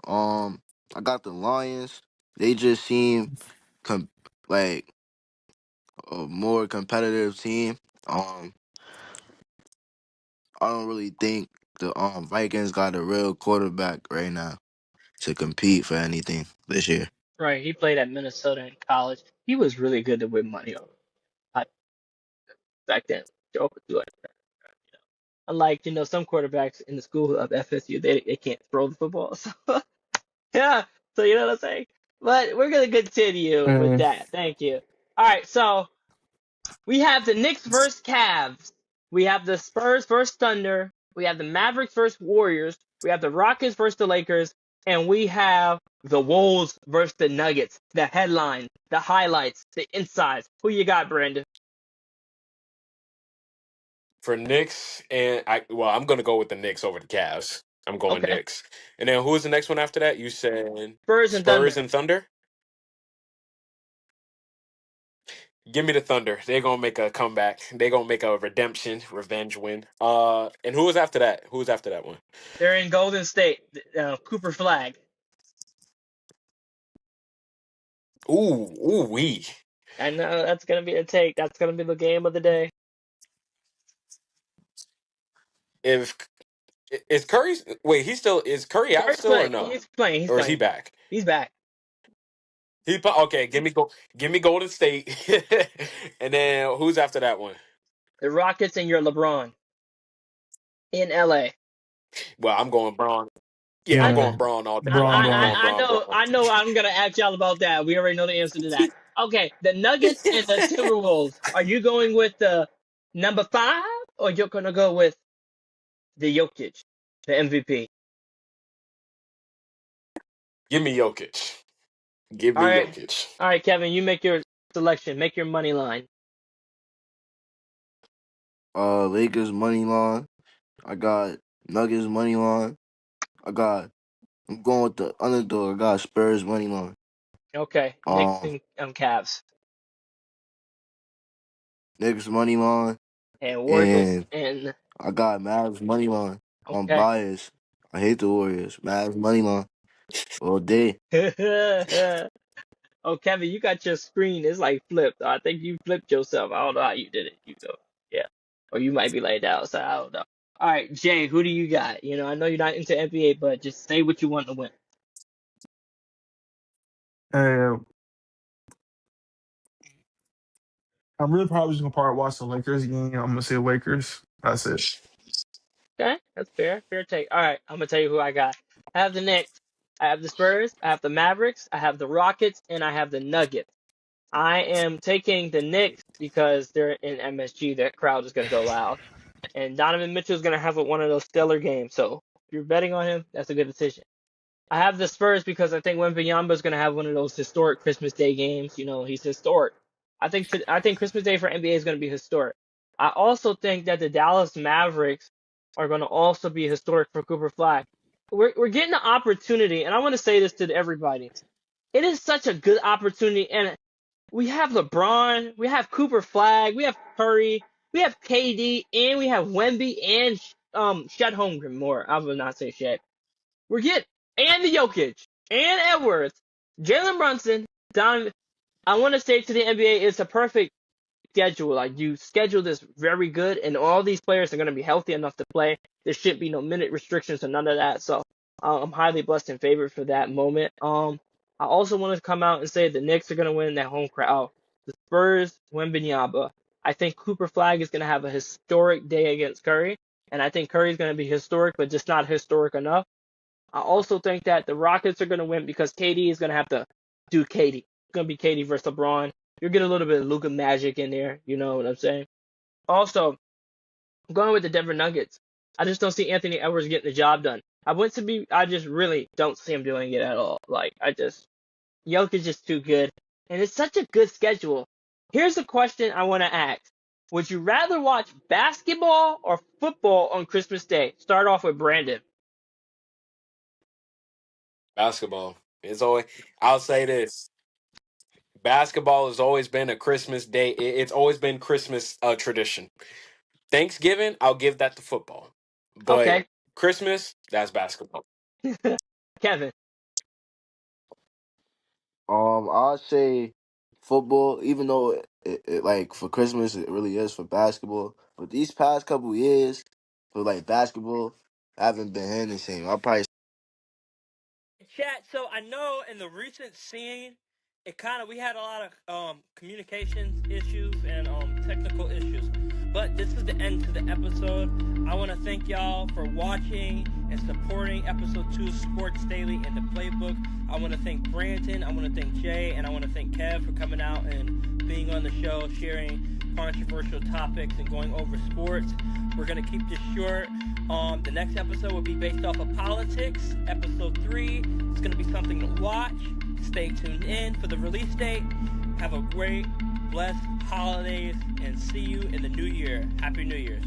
I got the Lions. They just seem com- like a more competitive team. Um, I don't really think the Vikings got a real quarterback right now to compete for anything this year. Right, he played at Minnesota in college. He was really good to win money on. I, back then, Joe could do it. Unlike some quarterbacks in the school of FSU, they can't throw the football. So yeah, so you know what I'm saying. But we're gonna continue with And that. Thank you. All right, so we have the Knicks versus Cavs. We have the Spurs versus Thunder. We have the Mavericks versus Warriors. We have the Rockets versus the Lakers. And we have the Wolves versus the Nuggets. The headline, the highlights, the insides. Who you got, Brandon? For Knicks, I'm gonna go with the Knicks over the Cavs. I'm going Okay. Knicks. And then who was the next one after that? You said Spurs and Spurs Thunder. and Thunder? Give me the Thunder. They're gonna make a comeback. They're gonna make a redemption, revenge win. And who was after that? Who was after that one? They're in Golden State. Cooper Flag. Wee. I know that's gonna be a take. That's gonna be the game of the day. If is Curry's wait, is Curry out Curry's still or playing. no? He's playing. He's Or is he playing. back? He's back. Okay. Give me Golden State, and then who's after that one? The Rockets and your LeBron in LA. Well, I'm going Braun. Yeah, I'm I yeah, going Braun all day. Braun, I'm Braun. going I Braun. know Braun. I know I'm gonna ask y'all about that. We already know the answer to that. Okay, the Nuggets and the Timberwolves. Are you going with the number 5 or you're gonna go with the Jokic, the MVP? Give me Jokic. Give All me right, Jokic. all right, Kevin, you make your selection. Make your money line. Lakers money line. I got Nuggets money line. I'm going with the underdog. I got Spurs money line. Okay, Knicks Um, and Cavs Knicks money line, and Warriors and and I got Mavs money line. I'm okay. biased. I hate the Warriors. Mavs money line all day. Oh, Kevin, you got your screen. It's like flipped. I think you flipped yourself. I don't know how you did it. You go, yeah. Or you might be laid out. So I don't know. All right, Jay, who do you got? I know you're not into NBA, but just say what you want to win. And I'm really probably just gonna probably watch the Lakers game. I'm gonna say Lakers. That's it. Okay, that's fair. Fair take. All right, I'm gonna tell you who I got. I have the Knicks. I have the Spurs. I have the Mavericks. I have the Rockets, and I have the Nuggets. I am taking the Knicks because they're in MSG. That crowd is gonna go loud. And Donovan Mitchell is going to have one of those stellar games. So if you're betting on him, that's a good decision. I have the Spurs because I think Wembanyama is going to have one of those historic Christmas Day games. He's historic. I think Christmas Day for NBA is going to be historic. I also think that the Dallas Mavericks are going to also be historic for Cooper Flag. We're getting the opportunity, and I want to say this to everybody. It is such a good opportunity, and we have LeBron, we have Cooper Flag, we have Curry, we have KD, and we have Wemby and Chet Holmgren more. I will not say Chet. We're getting and the Jokic and Edwards, Jalen Brunson, Don. I want to say to the NBA, it's a perfect schedule. Like you schedule this very good, and all these players are going to be healthy enough to play. There should be no minute restrictions or none of that. So I'm highly blessed and favored for that moment. I also want to come out and say the Knicks are going to win that home crowd. The Spurs, Wembanyama. I think Cooper Flag is going to have a historic day against Curry, and I think Curry is going to be historic, but just not historic enough. I also think that the Rockets are going to win because KD is going to have to do KD. It's going to be KD versus LeBron. You'll get a little bit of Luka magic in there. You know what I'm saying? Also, I'm going with the Denver Nuggets. I just don't see Anthony Edwards getting the job done. I just really don't see him doing it at all. Like, Jokic is just too good. And it's such a good schedule. Here's a question I want to ask. Would you rather watch basketball or football on Christmas Day? Start off with Brandon. Basketball. It's always. I'll say this. Basketball has always been a Christmas day. It's always been Christmas tradition. Thanksgiving, I'll give that to football, but Okay. Christmas, that's basketball. Kevin. I'll say football, even though like for Christmas it really is for basketball. But these past couple years for like basketball, I haven't been hearing the same. I'll probably Chat. So I know in the recent scene, we had a lot of communications issues and technical issues. But this is the end to the episode. I want to thank y'all for watching and supporting episode 2 Sports Daily and the Playbook. I want to thank Brandon, I want to thank Jay, and I want to thank Kev for coming out and being on the show, sharing controversial topics and going over sports. We're going to keep this short. The next episode will be based off of politics. Episode 3 is going to be something to watch. Stay tuned in for the release date. Have a great, blessed holidays, and see you in the new year. Happy New Year's.